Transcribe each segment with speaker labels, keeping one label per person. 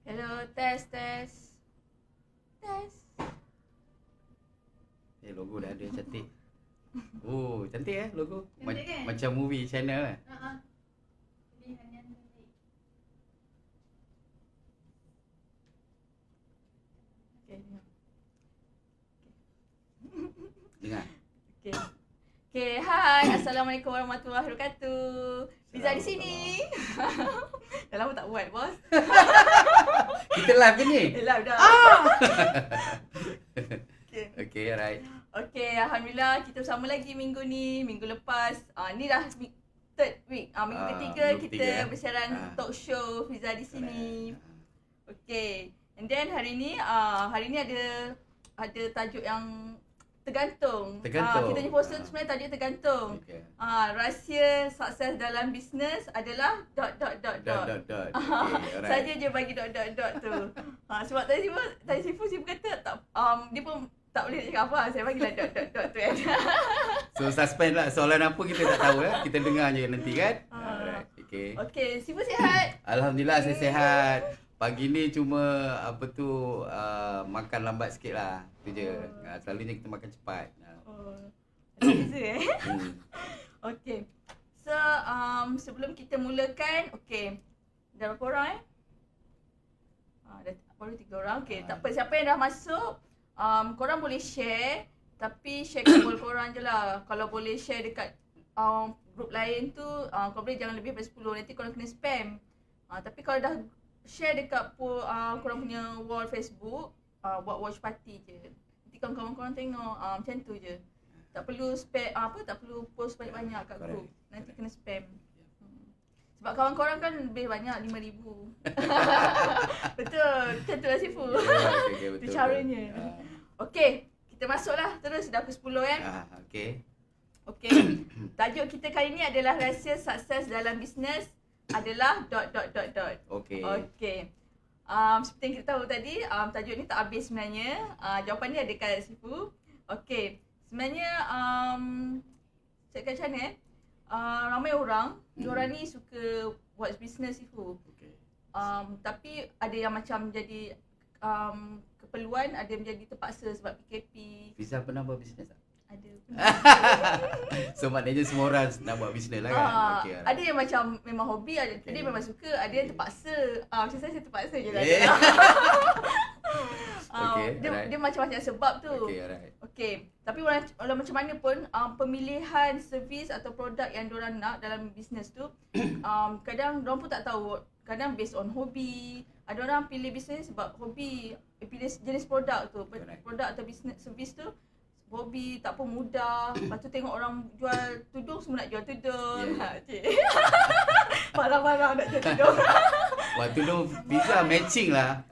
Speaker 1: Hello, test.
Speaker 2: Logo dah ada cantik. Oh, cantik logo.
Speaker 1: Cantik kan?
Speaker 2: Macam movie channel .
Speaker 1: Pilihan yang cantik. Okay,
Speaker 2: Dengar.
Speaker 1: Okay, hai. Assalamualaikum warahmatullahi wabarakatuh. Liza di sini. Dah lama tak buat, bos.
Speaker 2: Kita live ke ni?
Speaker 1: Live dah.
Speaker 2: Okay, alright.
Speaker 1: Okay, Alhamdulillah kita bersama lagi minggu ni. Minggu lepas, ni dah third week. Minggu ketiga
Speaker 2: minggu
Speaker 1: kita
Speaker 2: ketiga.
Speaker 1: bersiaran talk show Fiza di sini.
Speaker 2: Alright.
Speaker 1: Okay, and then hari ni ada tajuk yang tergantung.
Speaker 2: Tergantung.
Speaker 1: Kita punya poster tu sebenarnya tajuk tergantung.
Speaker 2: Okay.
Speaker 1: Rahsia sukses dalam bisnes adalah ...
Speaker 2: Dot. Okay, alright.
Speaker 1: Saja je bagi ... tu. Sebab tadi Sifu kata tak, dia pun tak boleh cakap apa. Saya bagilah ... tu kan.
Speaker 2: So suspend lah, soalan apa kita tak tahu . Kita dengar je nanti kan. Alright, okay.
Speaker 1: Okay, Sifu sihat?
Speaker 2: Alhamdulillah saya sihat. Pagi ni cuma makan lambat sikit lah. Itu je. Selalunya kita makan cepat.
Speaker 1: Ada beza
Speaker 2: Hmm.
Speaker 1: Okay. So, sebelum kita mulakan, okay. Dah berapa orang Dah baru 3 orang. Okay, tak apa. Siapa yang dah masuk, korang boleh share. Tapi share kat wall korang je lah. Kalau boleh share dekat group lain tu, korang boleh jangan lebih daripada 10. Nanti korang kena spam. Tapi kalau dah share dekat korang punya wall Facebook, buat watch party je. Nanti kawan-kawan korang tengok, macam tu je. Tak perlu spam, tak perlu post banyak-banyak kat group. Nanti kena spam. Sebab kawan korang kan lebih banyak, 5,000. Betul, macam tu lah Sifu.
Speaker 2: Okay,
Speaker 1: Itu
Speaker 2: betul.
Speaker 1: caranya. Okay, kita masuklah terus dah pukul 10 kan.
Speaker 2: Okay.
Speaker 1: Okay, tajuk kita kali ni adalah rahsia sukses dalam bisnes adalah ...
Speaker 2: Okay.
Speaker 1: Okay. Seperti yang kita tahu tadi, tajuk ni tak habis sebenarnya. Jawapan ni ada kat Sifu. Okay. Sebenarnya, cakap macam mana ramai orang, diorang ni suka buat bisnes Sifu.
Speaker 2: Okay.
Speaker 1: Tapi ada yang macam jadi keperluan, ada yang menjadi terpaksa sebab PKP.
Speaker 2: Fiza pernah buat bisnes tak?
Speaker 1: Ada.
Speaker 2: So maknanya semua orang nak buat bisnes lah kan? Okay,
Speaker 1: Ada yang macam memang hobi, ada dia memang suka, ada yang terpaksa. Macam saya terpaksa je lah. Dia macam-macam sebab tu.
Speaker 2: Okay, alright.
Speaker 1: Okay, tapi walau macam mana pun, pemilihan servis atau produk yang diorang nak dalam bisnes tu, kadang diorang pun tak tahu. Kadang based on hobi. Ada orang pilih bisnes sebab hobi, pilih jenis produk tu. Produk atau bisnes servis tu hobi, tak apa mudah. Lepas tu tengok orang jual tudung, semua nak jual tudung. Marah-marah nak jual tudung.
Speaker 2: Wah, tudung Fiza matching lah.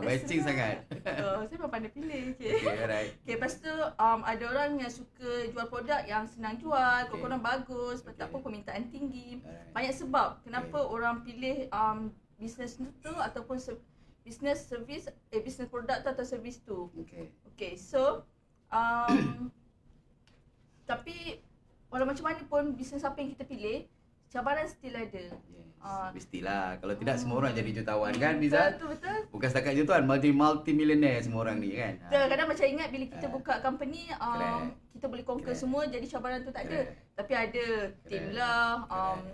Speaker 2: Matching sangat.
Speaker 1: Saya memang pandai pilih.
Speaker 2: Okay, alright.
Speaker 1: Okay, lepas tu ada orang yang suka jual produk yang senang jual, kokonan bagus, tak apa permintaan tinggi. Banyak sebab kenapa orang pilih bisnes tu ataupun bisnes servis, bisnes produk tu atau servis tu. Okay, so tapi walau macam mana pun bisnes apa yang kita pilih, cabaran still ada.
Speaker 2: Mestilah. Kalau tidak semua orang jadi jutawan kan Fiza?
Speaker 1: Betul.
Speaker 2: Bukan setakat jutawan, multi-millionaire semua orang ni kan?
Speaker 1: Betul, kadang macam ingat bila kita buka company, kita boleh conquer semua, jadi cabaran tu tak ada. Tapi ada team lah,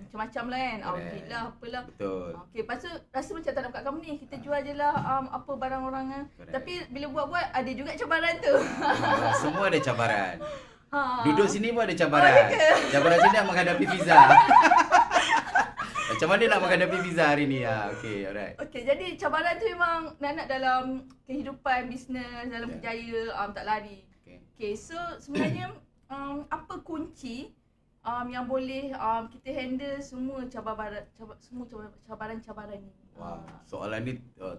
Speaker 1: macam-macam lah kan, audit lah, apalah.
Speaker 2: Betul.
Speaker 1: Okay, lepas tu rasa macam tak nak buka company, kita jual je lah apa barang orang kan. Tapi bila buat-buat, ada juga cabaran tu.
Speaker 2: Semua ada cabaran. Duduk sini pun ada cabaran. Cabaran sini nak menghadapi Fiza. Macam mana nak menghadapi Fiza hari ni? Okay, alright.
Speaker 1: Okay, jadi cabaran tu memang nak dalam kehidupan, bisnes, dalam berjaya, tak lari. Okay, so sebenarnya apa kunci yang boleh kita handle semua cabaran-cabaran ni?
Speaker 2: Wah, soalan ni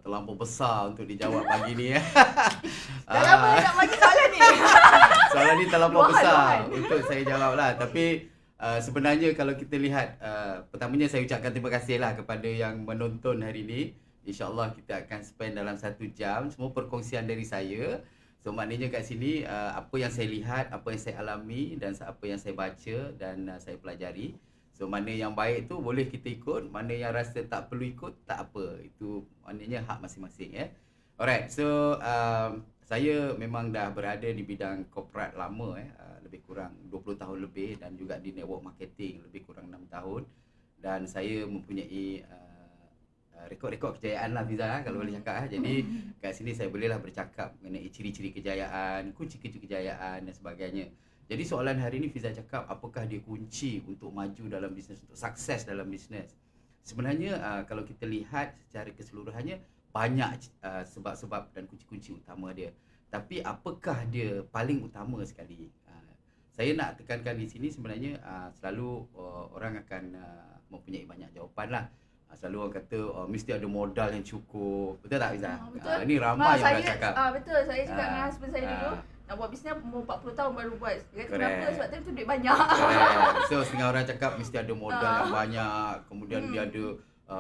Speaker 2: terlampau besar untuk dijawab pagi ni.
Speaker 1: Dah lama nak bagi soalan ni.
Speaker 2: Soalan ni terlampau besar untuk saya jawab lah. Tapi sebenarnya kalau kita lihat, pertamanya saya ucapkan terima kasih lah kepada yang menonton hari ni. InsyaAllah kita akan spend dalam 1 jam, semua perkongsian dari saya. So maknanya kat sini apa yang saya lihat, apa yang saya alami dan apa yang saya baca dan saya pelajari. So mana yang baik tu boleh kita ikut, mana yang rasa tak perlu ikut tak apa. Itu maknanya hak masing-masing ya. Alright, so saya memang dah berada di bidang korporat lama lebih kurang 20 tahun lebih, dan juga di network marketing lebih kurang 6 tahun, dan saya mempunyai rekod-rekod kejayaan lah Fiza kalau boleh cakap. Jadi kat sini saya bolehlah bercakap mengenai ciri-ciri kejayaan, kunci-kunci kejayaan dan sebagainya. Jadi soalan hari ni Fiza cakap, apakah dia kunci untuk maju dalam bisnes, untuk sukses dalam bisnes? Sebenarnya kalau kita lihat secara keseluruhannya, banyak sebab-sebab dan kunci-kunci utama dia. Tapi apakah dia paling utama sekali? Saya nak tekankan di sini sebenarnya selalu orang akan mempunyai banyak jawapan lah. Selalu orang kata mesti ada modal yang cukup. Betul tak Fiza?
Speaker 1: Betul.
Speaker 2: Ini ramai yang orang
Speaker 1: saya,
Speaker 2: cakap.
Speaker 1: betul. Saya cakap dengan husband saya dulu, nak buat bisnes umur 40 tahun baru buat. Dia kata kenapa? Sebab tu duit banyak.
Speaker 2: So setengah orang cakap mesti ada modal yang banyak, kemudian dia ada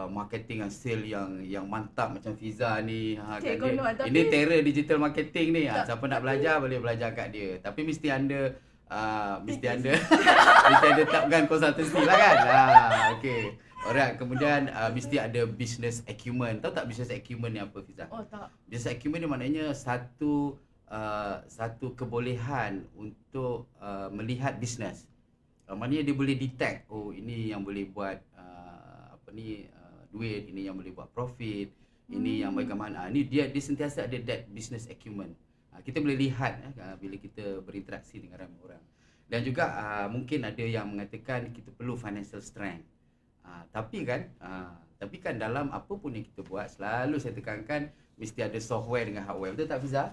Speaker 2: marketing and sale yang mantap macam Fiza ni.
Speaker 1: Okay,
Speaker 2: Kan dia, ini terror digital marketing ni. Siapa nak belajar boleh belajar kat dia. Tapi mesti anda mesti anda tetapkan konsultansi lah kan. Okey. Alright, kemudian mesti ada business acumen. Tahu tak business acumen ni apa Fiza?
Speaker 1: Oh tak.
Speaker 2: Business acumen ni maknanya satu kebolehan untuk melihat bisnes. Maknanya dia boleh detect, oh ini yang boleh buat duit, ini yang boleh buat profit, ini yang bagaimana. Ni dia sentiasa ada that business acumen. Kita boleh lihat bila kita berinteraksi dengan ramai orang. Dan juga mungkin ada yang mengatakan kita perlu financial strength. Tapi kan dalam apa pun yang kita buat, selalu saya tekankan mesti ada software dengan hardware. Betul tak Fiza?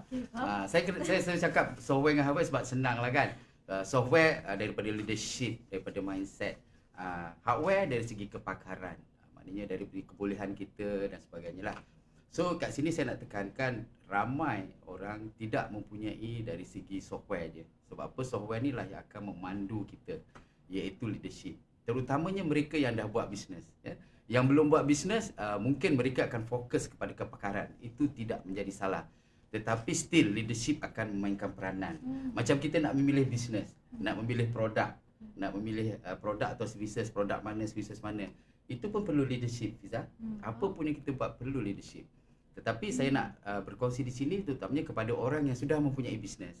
Speaker 2: Saya cakap software dengan hardware sebab senang lah kan. Software daripada leadership, daripada mindset. Hardware dari segi kepakaran. Maknanya dari kebolehan kita dan sebagainya lah. So kat sini saya nak tekankan, ramai orang tidak mempunyai dari segi software je. Sebab apa? Software ni lah yang akan memandu kita, iaitu leadership. Terutamanya mereka yang dah buat bisnes. Ya. Yang belum buat bisnes, mungkin mereka akan fokus kepada kepakaran. Itu tidak menjadi salah. Tetapi still leadership akan memainkan peranan. Macam kita nak memilih bisnes, nak memilih produk, nak memilih produk atau services, produk mana, services mana. Itu pun perlu leadership, Fiza. Apa pun yang kita buat perlu leadership. Tetapi saya nak berkongsi di sini terutamanya kepada orang yang sudah mempunyai bisnes.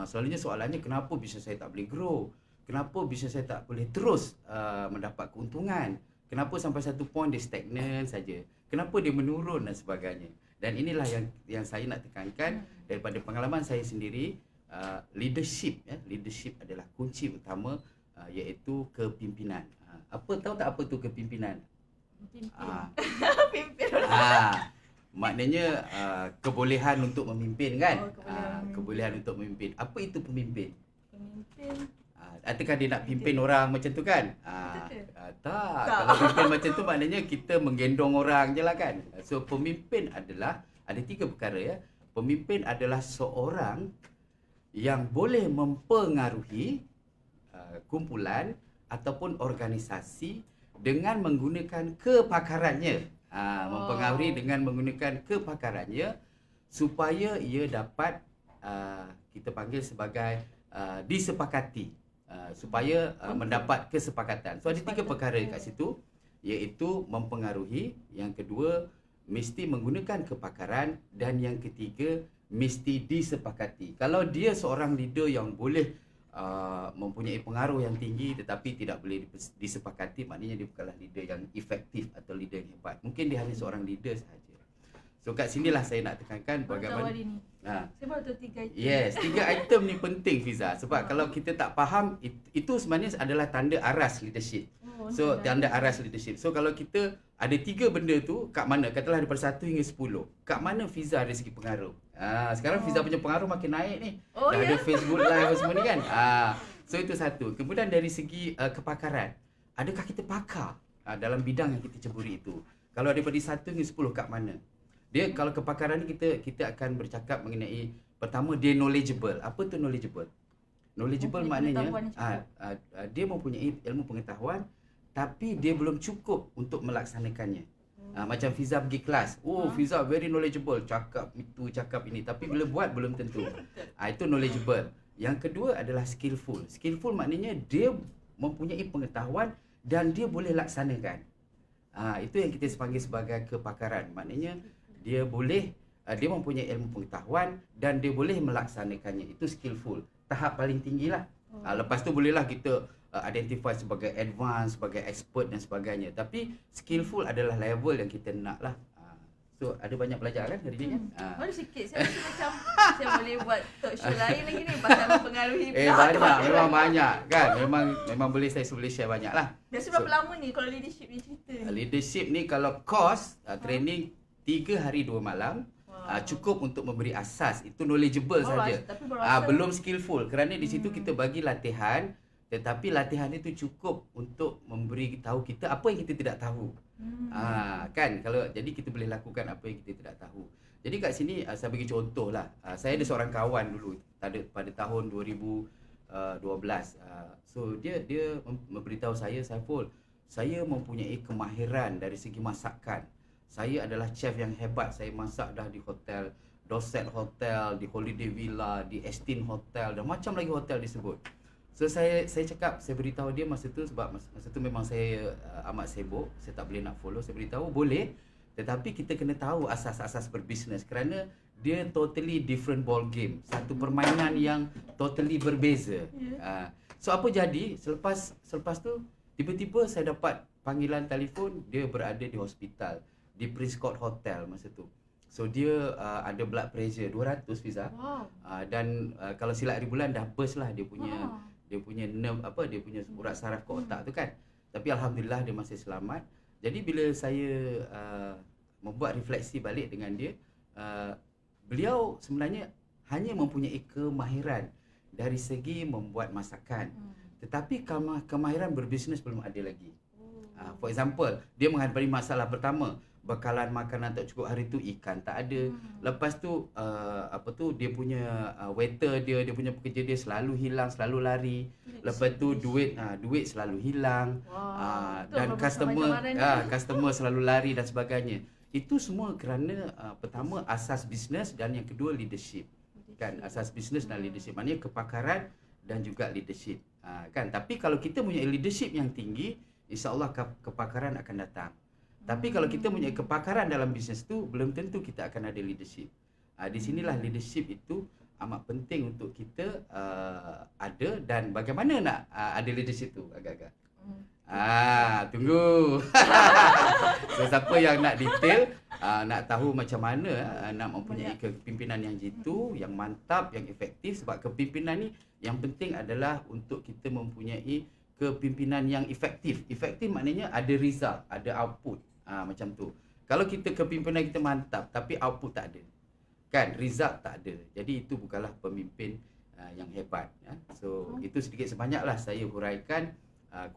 Speaker 2: Selalunya soalannya, kenapa bisnes saya tak boleh grow? Kenapa bisnes saya tak boleh terus mendapat keuntungan? Kenapa sampai satu point dia stagnan saja? Kenapa dia menurun dan sebagainya? Dan inilah yang saya nak tekankan daripada pengalaman saya sendiri. Leadership, leadership adalah kunci utama, iaitu kepimpinan. Tahu tak apa tu kepimpinan?
Speaker 1: Pimpin.
Speaker 2: Maknanya kebolehan untuk memimpin kan?
Speaker 1: Kebolehan
Speaker 2: Kebolehan untuk memimpin. Apa itu pemimpin?
Speaker 1: Pemimpin.
Speaker 2: Adakah dia nak pimpin orang macam tu kan? Tak. Kalau pimpin macam tu maknanya kita menggendong orang je lah kan. So pemimpin adalah, ada 3 perkara ya. Pemimpin adalah seorang yang boleh mempengaruhi kumpulan ataupun organisasi dengan menggunakan kepakarannya. Mempengaruhi dengan menggunakan kepakarannya supaya ia dapat kita panggil sebagai disepakati. Supaya mendapat kesepakatan. So ada 3 perkara kat situ, iaitu mempengaruhi, yang kedua mesti menggunakan kepakaran, dan yang ketiga mesti disepakati. Kalau dia seorang leader yang boleh mempunyai pengaruh yang tinggi tetapi tidak boleh disepakati, maknanya dia bukanlah leader yang efektif atau leader yang hebat. Mungkin dia hanya seorang leader sahaja. So kat sinilah saya nak tekankan bagaimana
Speaker 1: Saya baru tahu 3 item.
Speaker 2: Yes, 3 item ni penting Fiza. Sebab kalau kita tak faham, itu sebenarnya adalah tanda aras leadership. So tanda aras leadership. So kalau kita ada 3 benda tu, kat mana? Katalah daripada 1 hingga 10. Kat mana Fiza dari segi pengaruh? Sekarang Fiza punya pengaruh makin naik ni. Dah ada Facebook Live semua ni kan. So itu satu. Kemudian dari segi kepakaran. Adakah kita pakar dalam bidang yang kita ceburi itu? Kalau daripada 1 hingga 10, kat mana? Dia kalau kepakaran ni kita akan bercakap mengenai, pertama dia knowledgeable. Apa tu knowledgeable? Knowledgeable maknanya dia mempunyai ilmu pengetahuan tapi dia belum cukup untuk melaksanakannya. Macam Fiza pergi kelas. Fiza very knowledgeable, cakap itu, cakap ini, tapi bila buat belum tentu. Itu knowledgeable. Yang kedua adalah skillful. Skillful maknanya dia mempunyai pengetahuan dan dia boleh laksanakan. Itu yang kita panggil sebagai kepakaran. Maknanya dia boleh, dia mempunyai ilmu pengetahuan dan dia boleh melaksanakannya. Itu skillful. Tahap paling tinggilah. Lepas tu bolehlah kita identify sebagai advanced, sebagai expert dan sebagainya. Tapi skillful adalah level yang kita nak lah. So ada banyak belajar kan hari ni kan?
Speaker 1: Baru sikit. Saya rasa macam saya boleh buat talk show lain lagi ni pasal mempengaruhi
Speaker 2: Banyak, memang banyak kan. Memang boleh share banyak lah.
Speaker 1: Biasa berapa lama ni kalau leadership ni cerita ni?
Speaker 2: Leadership ni kalau course training 3 hari 2 malam. Cukup untuk memberi asas. Itu knowledgeable saja. Belum skillful kerana di situ kita bagi latihan, tetapi latihan itu cukup untuk memberi tahu kita apa yang kita tidak tahu. Kan, kalau jadi kita boleh lakukan apa yang kita tidak tahu. Jadi kat sini saya bagi contoh lah. Saya ada seorang kawan dulu pada tahun 2012. So dia memberitahu saya, Saiful, saya mempunyai kemahiran dari segi masakan. Saya adalah chef yang hebat. Saya masak dah di hotel Dorset Hotel, di Holiday Villa, di Estin Hotel dan macam lagi hotel disebut. So saya cakap, saya beritahu dia masa tu sebab masa tu memang saya amat sibuk, saya tak boleh nak follow. Saya beritahu boleh, tetapi kita kena tahu asas-asas berbisnes kerana dia totally different ball game. Satu permainan yang totally berbeza. So apa jadi selepas tu tiba-tiba saya dapat panggilan telefon, dia berada di hospital di Prince Court Hotel masa tu. So dia ada blood pressure 200 Fiza. Dan kalau silap hari bulan dah burst lah dia punya nerve dia punya urat saraf ke otak tu kan. Tapi alhamdulillah dia masih selamat. Jadi bila saya membuat refleksi balik dengan dia, beliau sebenarnya hanya mempunyai kemahiran dari segi membuat masakan. Tetapi kemahiran berbisnes belum ada lagi. For example, dia menghadapi masalah pertama, bekalan makanan tak cukup hari tu, ikan tak ada. Lepas tu dia punya waiter dia punya pekerja dia selalu hilang, selalu lari. Lepas tu duit selalu hilang. Dan customer selalu lari dan sebagainya. Itu semua kerana pertama asas bisnes dan yang kedua leadership. Kan, asas bisnes dan leadership, maknanya kepakaran dan juga leadership. Kan, tapi kalau kita punya leadership yang tinggi, insya-Allah kepakaran akan datang. Tapi kalau kita punya kepakaran dalam bisnes tu, belum tentu kita akan ada leadership. Di sinilah leadership itu amat penting untuk kita ada, dan bagaimana nak ada leadership tu agak-agak. Tunggu. So siapa yang nak detail, nak tahu macam mana nak mempunyai kepimpinan yang jitu, yang mantap, yang efektif. Sebab kepimpinan ni yang penting adalah untuk kita mempunyai kepimpinan yang efektif. Efektif maknanya ada result, ada output. Macam tu. Kalau kita kepimpinan kita mantap tapi output tak ada, kan, result tak ada, jadi itu bukanlah pemimpin yang hebat. So itu sedikit sebanyaklah saya huraikan.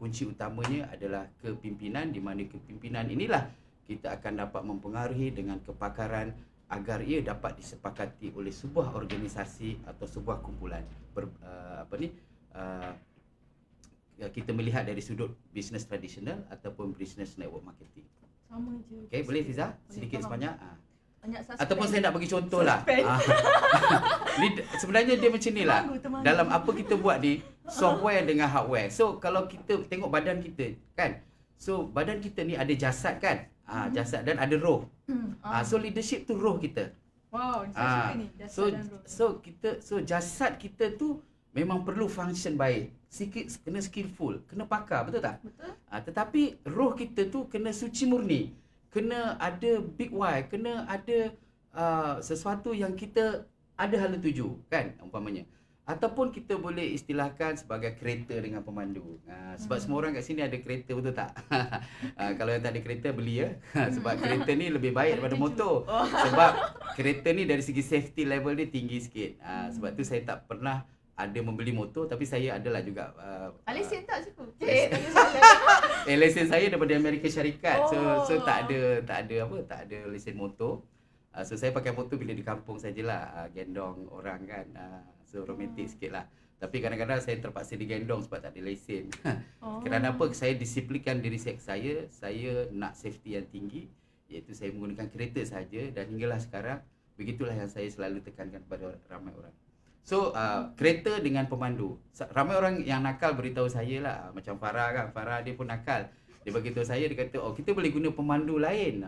Speaker 2: Kunci utamanya adalah kepimpinan, di mana kepimpinan inilah kita akan dapat mempengaruhi dengan kepakaran agar ia dapat disepakati oleh sebuah organisasi atau sebuah kumpulan. Kita melihat dari sudut bisnes tradisional ataupun bisnes network marketing.
Speaker 1: Sama je.
Speaker 2: Okey, boleh Fiza? Sedikit sebanyak.
Speaker 1: Banyak suspend.
Speaker 2: Ataupun saya nak bagi contoh lah. Sebenarnya dia macam ni lah. Dalam apa kita buat ni, software dengan hardware. So kalau kita tengok badan kita kan, so badan kita ni ada jasad kan, jasad dan ada roh. So leadership tu roh kita.
Speaker 1: Wow, saya suka ni, jasad dan roh.
Speaker 2: So jasad kita tu memang perlu function baik. Sikit kena skillful, kena pakar, betul tak?
Speaker 1: Betul.
Speaker 2: Tetapi roh kita tu kena suci murni. Kena ada big why, kena ada sesuatu yang kita ada hala tuju, kan, umpamanya. Ataupun kita boleh istilahkan sebagai kereta dengan pemandu. Sebab semua orang kat sini ada kereta, betul tak? Kalau yang tak ada kereta, beli ya. Sebab kereta ni lebih baik daripada motor. Sebab kereta ni dari segi safety level dia tinggi sikit. Sebab tu saya tak pernah ada membeli motor, tapi saya adalah juga
Speaker 1: lesen tak cukup.
Speaker 2: Lesen saya daripada Amerika Syarikat. So tak ada lesen motor. So saya pakai motor bila di kampung sajalah, gendong orang kan. So romantik sikitlah. Tapi kadang-kadang saya terpaksa digendong sebab tak ada lesen. Kerana apa? Saya disiplinkan diri saya nak safety yang tinggi, iaitu saya menggunakan kereta saja, dan hinggalah sekarang begitulah yang saya selalu tekankan kepada ramai orang. So kereta dengan pemandu. Ramai orang yang nakal beritahu saya lah, macam Farah kan, Farah dia pun nakal. Dia beritahu saya, dia kata, oh kita boleh guna pemandu lain.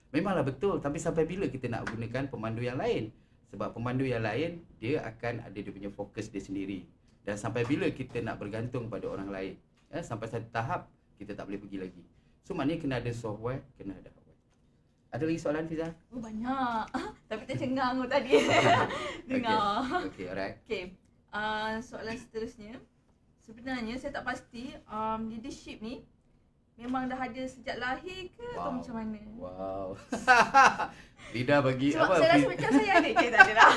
Speaker 2: Memanglah betul, tapi sampai bila kita nak gunakan pemandu yang lain? Sebab pemandu yang lain, dia akan ada dia punya fokus dia sendiri. Dan sampai bila kita nak bergantung pada orang lain? Sampai satu tahap, kita tak boleh pergi lagi. So maknanya kena ada software, kena ada hardware. Ada lagi soalan Fiza?
Speaker 1: Oh banyak. Tapi tercengang tadi. Dengar.
Speaker 2: Okay, alright.
Speaker 1: Okay. Soalan seterusnya. Sebenarnya saya tak pasti leadership ni memang dah ada sejak lahir ke atau macam mana?
Speaker 2: Wow. Lidah bagi
Speaker 1: sebab
Speaker 2: apa?
Speaker 1: Saya rasa macam saya ada je tak ada lah.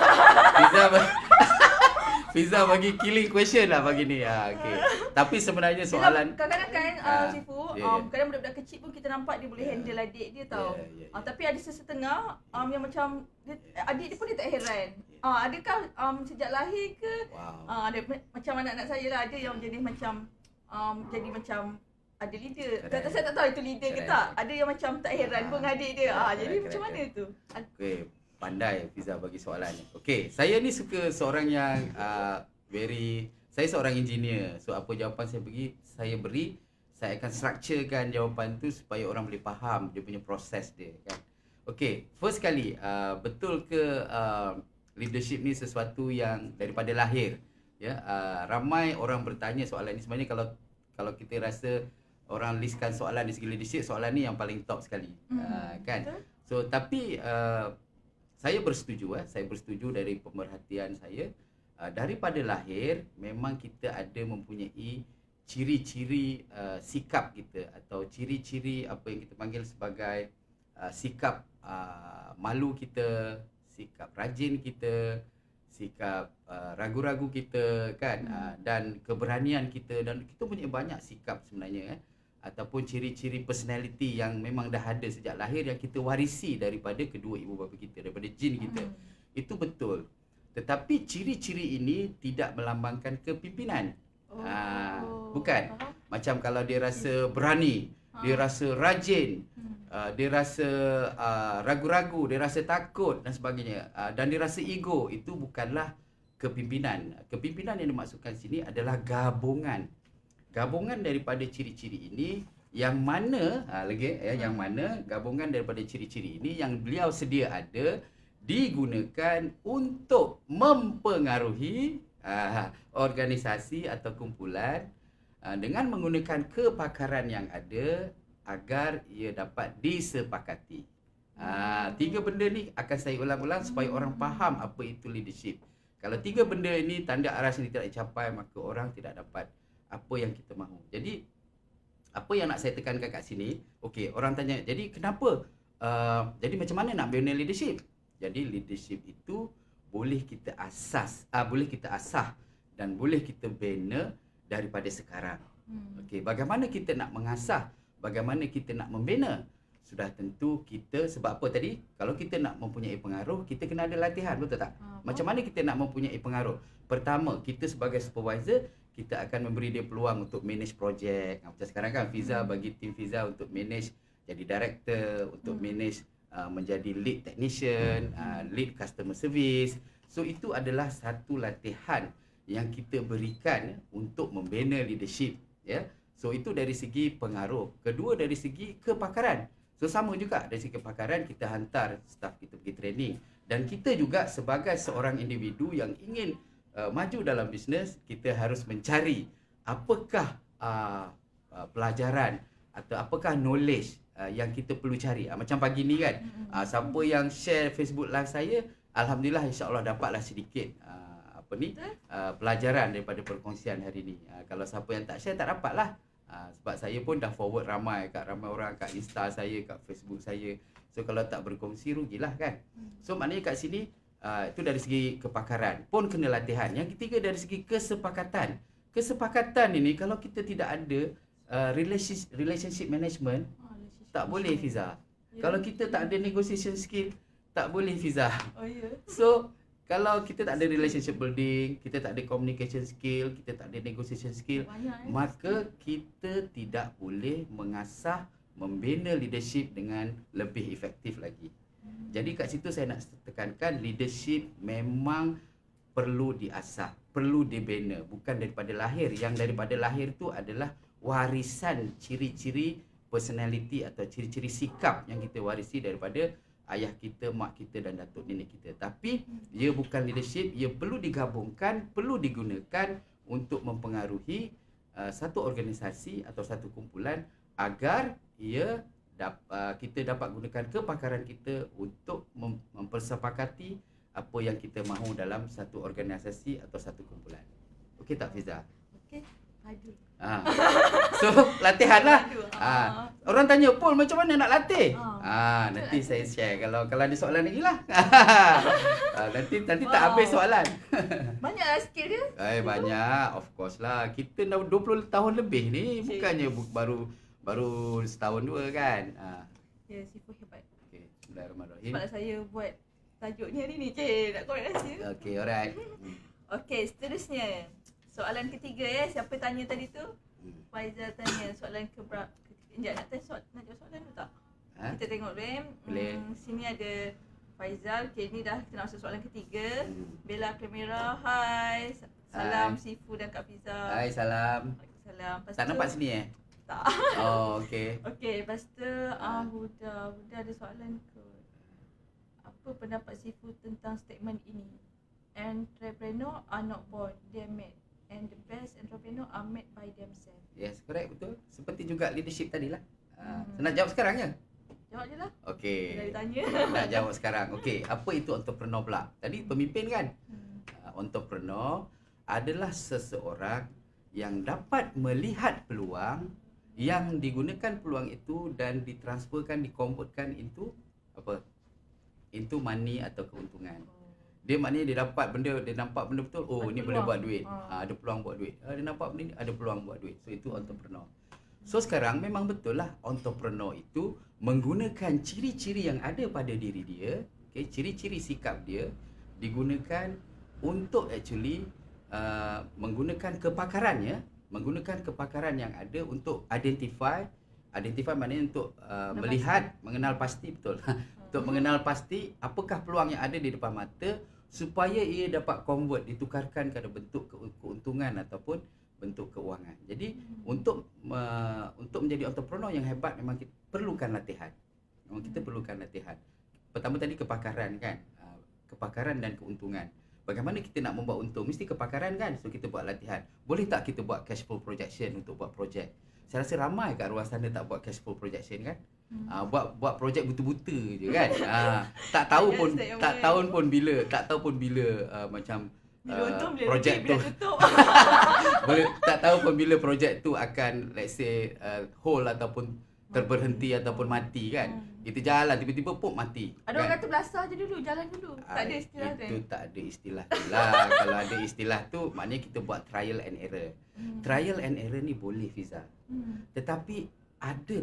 Speaker 2: Fiza bagi killing question lah bagi ni. Okay. Tapi sebenarnya soalan
Speaker 1: kadang-kadang kan Sifu, kadang budak-budak kecil pun kita nampak dia boleh handle adik dia tau. Tapi ada sesetengah yang macam adik dia pun dia tak heran. Adakah sejak lahir ke? Ada macam anak-anak saya lah, ada yang jadi macam ada leader. Saya tak tahu itu leader ke tak. Ada yang macam tak heran pun adik dia. Jadi macam mana tu?
Speaker 2: Okay. Pandai Fiza bagi soalan ni. Okey, saya ni suka seorang yang saya seorang engineer. So apa jawapan saya beri, saya akan structurekan jawapan tu supaya orang boleh faham dia punya proses dia kan. Okey, first kali betul ke leadership ni sesuatu yang daripada lahir? Ya, ramai orang bertanya soalan ni. Sebenarnya kalau kita rasa orang listkan soalan di segi leadership, soalan ni yang paling top sekali. Kan? So tapi saya bersetuju dari pemerhatian saya, daripada lahir memang kita ada mempunyai ciri-ciri sikap kita atau ciri-ciri apa yang kita panggil sebagai sikap malu kita, sikap rajin kita, sikap ragu-ragu kita kan, dan keberanian kita, dan kita punya banyak sikap sebenarnya ataupun ciri-ciri personality yang memang dah ada sejak lahir yang kita warisi daripada kedua ibu bapa kita, daripada jin kita. Itu betul. Tetapi ciri-ciri ini tidak melambangkan kepimpinan. Bukan. Macam kalau dia rasa berani, dia rasa rajin, dia rasa ragu-ragu, dia rasa takut dan sebagainya, dan dia rasa ego, itu bukanlah kepimpinan. Kepimpinan yang dimaksudkan sini adalah gabungan daripada ciri-ciri ini, yang mana yang mana gabungan daripada ciri-ciri ini yang beliau sedia ada digunakan untuk mempengaruhi organisasi atau kumpulan dengan menggunakan kepakaran yang ada agar ia dapat disepakati. Tiga benda ni akan saya ulang-ulang supaya orang faham apa itu leadership. Kalau tiga benda ini tanda aras ini tidak dicapai, maka orang tidak dapat apa yang kita mahu. Jadi apa yang nak saya tekankan kat sini, okey, orang tanya, jadi kenapa jadi macam mana nak bina leadership? Jadi leadership itu boleh kita asah dan boleh kita bina daripada sekarang. Okey, bagaimana kita nak mengasah, bagaimana kita nak membina? Sudah tentu kita, sebab apa tadi? Kalau kita nak mempunyai pengaruh, kita kena ada latihan, betul tak? Macam mana kita nak mempunyai pengaruh? Pertama, kita sebagai supervisor, kita akan memberi dia peluang untuk manage projek. Macam sekarang kan Fiza bagi tim Fiza untuk manage jadi director, untuk manage menjadi lead technician, lead customer service. So itu adalah satu latihan yang kita berikan untuk membina leadership, ya. So itu dari segi pengaruh. Kedua, dari segi kepakaran. So sama juga dari segi kepakaran, kita hantar staff kita pergi training, dan kita juga sebagai seorang individu yang ingin maju dalam bisnes, kita harus mencari apakah pelajaran atau apakah knowledge yang kita perlu cari. Macam pagi ni kan, siapa yang share Facebook live saya, alhamdulillah insya-Allah dapatlah sedikit pelajaran daripada perkongsian hari ni. Kalau siapa yang tak share, tak dapatlah. Sebab saya pun dah forward ramai orang, kat Insta saya, kat Facebook saya. So kalau tak berkongsi, rugilah kan. So maknanya kat sini itu dari segi kepakaran pun kena latihan. Yang ketiga dari segi kesepakatan. Kesepakatan ini kalau kita tidak ada relationship management, tak boleh Fiza. Kalau kita tak ada negotiation skill, tak boleh Fiza. So kalau kita tak ada relationship building, kita tak ada communication skill, kita tak ada negotiation skill, maka kita tidak boleh mengasah, membina leadership dengan lebih efektif lagi. Jadi kat situ saya nak tekankan, leadership memang perlu diasah, perlu dibina, bukan daripada lahir. Yang daripada lahir tu adalah warisan ciri-ciri personality atau ciri-ciri sikap yang kita warisi daripada ayah kita, mak kita dan datuk nenek kita. Tapi ia bukan leadership, ia perlu digabungkan, perlu digunakan untuk mempengaruhi satu organisasi atau satu kumpulan agar kita dapat gunakan kepakaran kita untuk mempersepakati apa yang kita mahu dalam satu organisasi atau satu kumpulan. Okey tak Fiza?
Speaker 1: Okey. Padu.
Speaker 2: So latihan lah.
Speaker 1: Padu.
Speaker 2: Orang tanya, Paul macam mana nak latih? Nanti saya share kalau ada soalan lagi lah. Nanti tak habis soalan.
Speaker 1: Banyaklah skill dia.
Speaker 2: Banyak, of course lah. Kita dah 20 tahun lebih ni, bukannya baru setahun dua kan.
Speaker 1: Ya, Sifu hebat.
Speaker 2: Okey, bismillahirrahmanirrahim.
Speaker 1: Sebab saya buat tajuk ni hari ni, cik. Tak korek rahsia.
Speaker 2: Okey, alright.
Speaker 1: Okey, seterusnya. Soalan ketiga ya, siapa tanya tadi tu? Faizal tanya soalan keberapa. Sekejap, nak jawab soalan tu tak? Kita tengok Ram. Sini ada Faizal. Okay, ni dah kita nak masuk soalan ketiga. Bella kamera. Hai. Salam Sifu dan Kak Fiza.
Speaker 2: Hai, salam.
Speaker 1: Salam.
Speaker 2: Tak nampak sini
Speaker 1: Tak.
Speaker 2: Oh, okey.
Speaker 1: Okey, lepas tu Huda ada soalan ke? Apa pendapat Sifu tentang statement ini? Entrepreneur are not born, they are made. And the best entrepreneur are made by themselves.
Speaker 2: Yes, correct, betul. Seperti juga leadership tadilah. Saya nak jawab sekarang je?
Speaker 1: Jawab je lah.
Speaker 2: Okey.
Speaker 1: Dah ditanya.
Speaker 2: Nak jawab sekarang. Okey, apa itu entrepreneur pula? Tadi pemimpin kan? Entrepreneur adalah seseorang yang dapat melihat peluang, yang digunakan peluang itu dan ditransferkan, dikonvertkan into apa? Into money atau keuntungan. Dia maknanya dia dapat benda, dia nampak benda betul, oh
Speaker 1: Ada
Speaker 2: ni
Speaker 1: peluang.
Speaker 2: boleh buat duit. Ada peluang buat duit. Dia nampak benda ni ada peluang buat duit. So itu entrepreneur. So sekarang memang betul lah entrepreneur itu menggunakan ciri-ciri yang ada pada diri dia, okay, ciri-ciri sikap dia digunakan untuk actually menggunakan kepakarannya, menggunakan kepakaran yang ada untuk identify maknanya untuk melihat, mengenal pasti, betul. Untuk mengenal pasti apakah peluang yang ada di depan mata supaya ia dapat convert, ditukarkan kepada bentuk keuntungan ataupun bentuk keuangan. Jadi untuk menjadi entrepreneur yang hebat memang kita perlukan latihan. Memang kita perlukan latihan. Pertama tadi kepakaran kan. Kepakaran dan keuntungan. Bagaimana kita nak membuat untung? Mesti kepakaran kan. So kita buat latihan. Boleh tak kita buat cash flow projection untuk buat projek? Saya rasa ramai kat luar sana tak buat cash flow projection kan. Buat projek buta-buta je kan. Tak tahu pun bila macam projek tu boleh tak tahu pun bila projek tu akan let's say hold ataupun terberhenti ataupun mati kan. Kita jalan tiba-tiba pop mati.
Speaker 1: Ada
Speaker 2: kan?
Speaker 1: orang kata belasah je dulu, jalan dulu. Tak ada istilah tu.
Speaker 2: Itu tak ada istilah tu lah. Kalau ada istilah tu maknanya kita buat trial and error. Trial and error ni boleh Fiza. Tetapi ada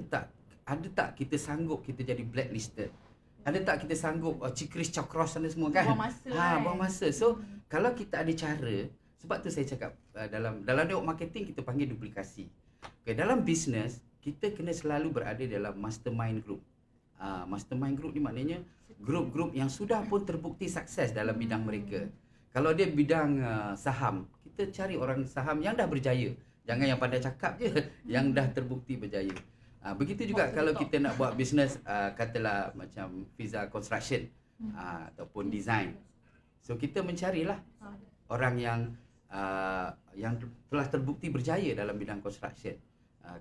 Speaker 2: tak kita sanggup kita jadi blacklisted? Ada tak kita sanggup cikris cakros sana semua kan?
Speaker 1: Buang masa kan?
Speaker 2: Buang masa. So kalau kita ada cara, sebab tu saya cakap dalam network marketing kita panggil duplikasi. Okay, dalam bisnes kita kena selalu berada dalam mastermind group. Mastermind group ni maknanya grup-grup yang sudah pun terbukti sukses dalam bidang mereka. Kalau dia bidang saham, kita cari orang saham yang dah berjaya. Jangan yang pandai cakap je, yang dah terbukti berjaya. Begitu juga kalau kita nak buat bisnes, katalah macam Fiza Construction ataupun design. So kita mencarilah orang yang telah terbukti berjaya dalam bidang construction.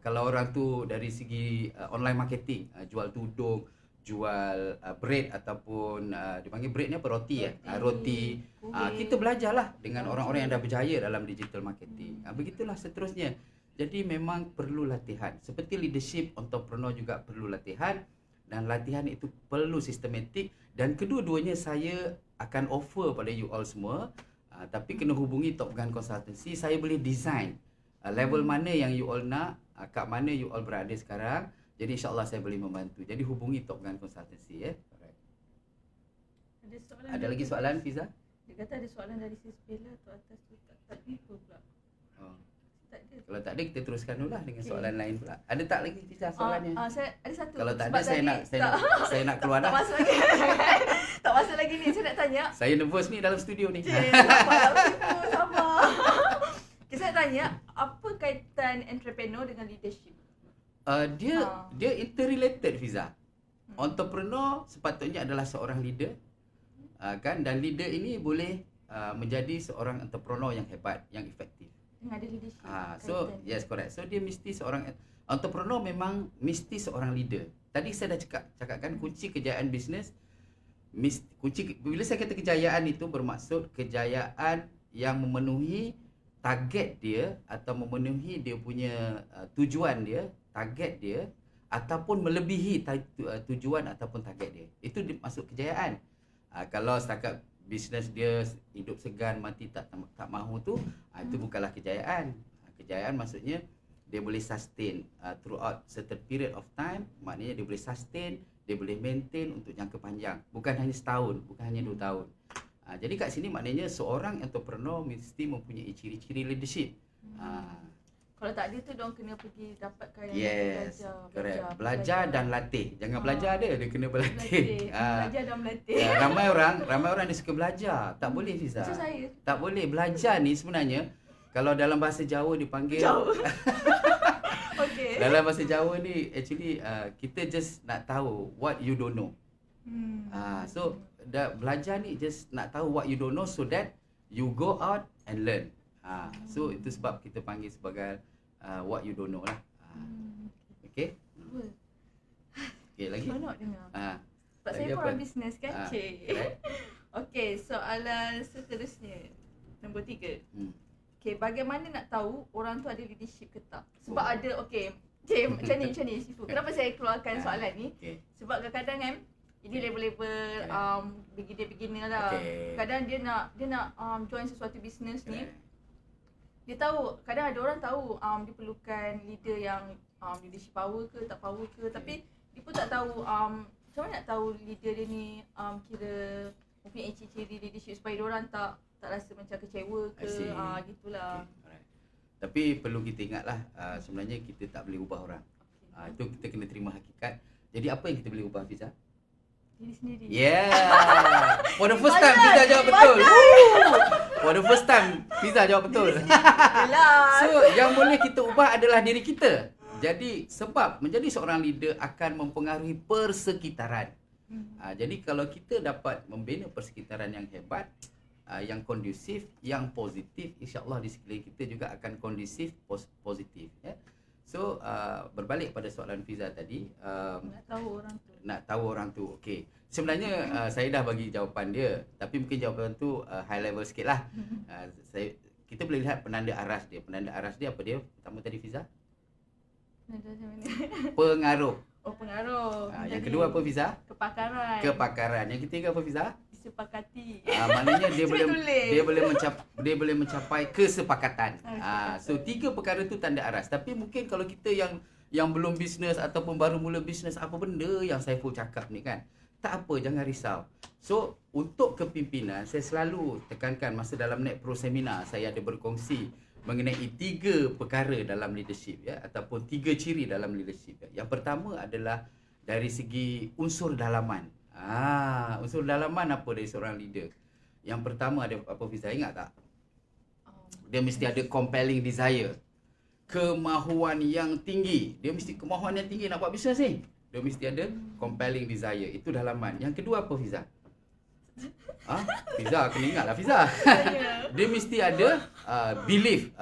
Speaker 2: Kalau orang tu dari segi online marketing, jual tudung, jual bread ataupun dipanggil bread ni apa, roti roti. Kita belajarlah dengan orang-orang yang dah berjaya dalam digital marketing. Begitulah seterusnya. Jadi memang perlu latihan. Seperti leadership, entrepreneur juga perlu latihan. Dan latihan itu perlu sistematik. Dan kedua-duanya saya akan offer pada you all semua. Tapi kena hubungi Top Gun Consultancy. Saya boleh design level mana yang you all nak, kat mana you all berada sekarang. Jadi insyaAllah saya boleh membantu. Jadi hubungi Top Gun Consultancy ya. Ada lagi soalan Fiza?
Speaker 1: Dia kata ada soalan dari Sis Bella tu atas tu tak lupa pula. Tak ada.
Speaker 2: Kalau tak ada kita teruskan dulu lah dengan soalan lain pula. Ada tak lagi Fiza soalannya?
Speaker 1: Saya ada satu.
Speaker 2: Kalau tak ada saya nak keluar dah.
Speaker 1: Tak masuk lagi. Tak masuk lagi ni. Saya nak tanya.
Speaker 2: Saya nervous ni dalam studio ni.
Speaker 1: Sabar. Okay, saya tanya, apa kaitan entrepreneur dengan leadership?
Speaker 2: Dia interrelated, Fiza. Entrepreneur sepatutnya adalah seorang leader, kan, dan leader ini boleh menjadi seorang entrepreneur yang hebat, yang efektif.
Speaker 1: Dengan ada leadership.
Speaker 2: So yes, correct. So dia mesti seorang entrepreneur, memang mesti seorang leader. Tadi saya dah cakapkan kunci kejayaan bisnes. Bila saya kata kejayaan itu bermaksud kejayaan yang memenuhi target dia atau memenuhi dia punya tujuan dia, target dia, ataupun melebihi tujuan ataupun target dia. Itu masuk kejayaan. Kalau setakat bisnes dia hidup segan mati tak mahu tu, itu bukanlah kejayaan. Kejayaan maksudnya dia boleh sustain throughout certain period of time, maknanya dia boleh sustain, dia boleh maintain untuk jangka panjang, bukan hanya setahun, bukan hanya 2 tahun. Jadi kat sini maknanya seorang entrepreneur mesti mempunyai ciri-ciri leadership.
Speaker 1: Kalau tak ada tu diorang kena pergi dapatkan
Speaker 2: Yes, belajar dan latih. Jangan belajar dia kena berlatih.
Speaker 1: Belajar dan melatih.
Speaker 2: Ramai orang dia suka belajar. Tak boleh, Fiza.
Speaker 1: Macam saya.
Speaker 2: Tak boleh. Belajar ni sebenarnya kalau dalam bahasa Jawa dipanggil
Speaker 1: Okay.
Speaker 2: dalam bahasa Jawa ni actually kita just nak tahu what you don't know. So belajar ni just nak tahu what you don't know so that you go out and learn. So itu sebab kita panggil sebagai what you don't know lah. Okay. Okay, lagi.
Speaker 1: Seronok dengar. Sebab
Speaker 2: lagi
Speaker 1: saya pun
Speaker 2: apa?
Speaker 1: orang bisnes kan, cik. Okay, soalan seterusnya. Nombor 3. Okay, bagaimana nak tahu orang tu ada leadership ke tak? Sebab ada, okay, macam ni Sifu. Kenapa saya keluarkan soalan ni?
Speaker 2: Okay.
Speaker 1: Sebab kadang-kadang kan, ini level-level beginner lah.
Speaker 2: Okay.
Speaker 1: Kadang dia nak join sesuatu bisnes ni. Dia tahu, kadang ada orang tahu dia perlukan leader yang leadership power ke tak power ke, tapi dia pun tak tahu macam mana nak tahu leader dia ni kira mempunyai ciri-ciri leadership supaya dia orang tak rasa macam kecewa ke, gitulah.
Speaker 2: Okay. Tapi perlu kita ingatlah sebenarnya kita tak boleh ubah orang. Itu kita kena terima hakikat. Jadi apa yang kita boleh ubah, Fiza?
Speaker 1: Diri sendiri.
Speaker 2: Yeah. For the first time Fiza jawab betul. For the first time Fiza jawab betul. So yang boleh kita ubah adalah diri kita. Jadi sebab menjadi seorang leader akan mempengaruhi persekitaran. Jadi kalau kita dapat membina persekitaran yang hebat, yang kondusif, yang positif, insya-Allah di sekeliling kita juga akan kondusif, positif, ya. So berbalik pada soalan Fiza tadi, nak tahu orang tu. Okey. Sebenarnya saya dah bagi jawapan dia, tapi mungkin jawapan tu high level sikitlah. Kita boleh lihat penanda aras dia. Penanda aras dia apa dia? Pertama tadi, Fiza? Pengaruh.
Speaker 1: Oh, pengaruh.
Speaker 2: Yang kedua apa, Fiza?
Speaker 1: Kepakaran.
Speaker 2: Kepakaran. Yang ketiga apa, Fiza?
Speaker 1: Disepakati.
Speaker 2: Maknanya dia boleh mencapai kesepakatan. So 3 perkara tu tanda aras. Tapi mungkin kalau kita yang belum bisnes ataupun baru mula bisnes, apa benda yang Saiful cakap ni kan, tak apa, jangan risau. So untuk kepimpinan, saya selalu tekankan masa dalam Net Pro Seminar, saya ada berkongsi mengenai 3 perkara dalam leadership, ya, ataupun 3 ciri dalam leadership, ya. Yang pertama adalah dari segi unsur dalaman. Unsur dalaman apa dari seorang leader? Yang pertama ada apa, Fiza, ingat tak? Dia mesti ada compelling desire. Kemahuan yang tinggi. Dia mesti kemahuan yang tinggi nak buat bisnes ni. Dia mesti ada compelling desire. Itu dalaman. Yang kedua apa, Fiza? Fiza kena ingatlah, Fiza. Dia mesti ada belief.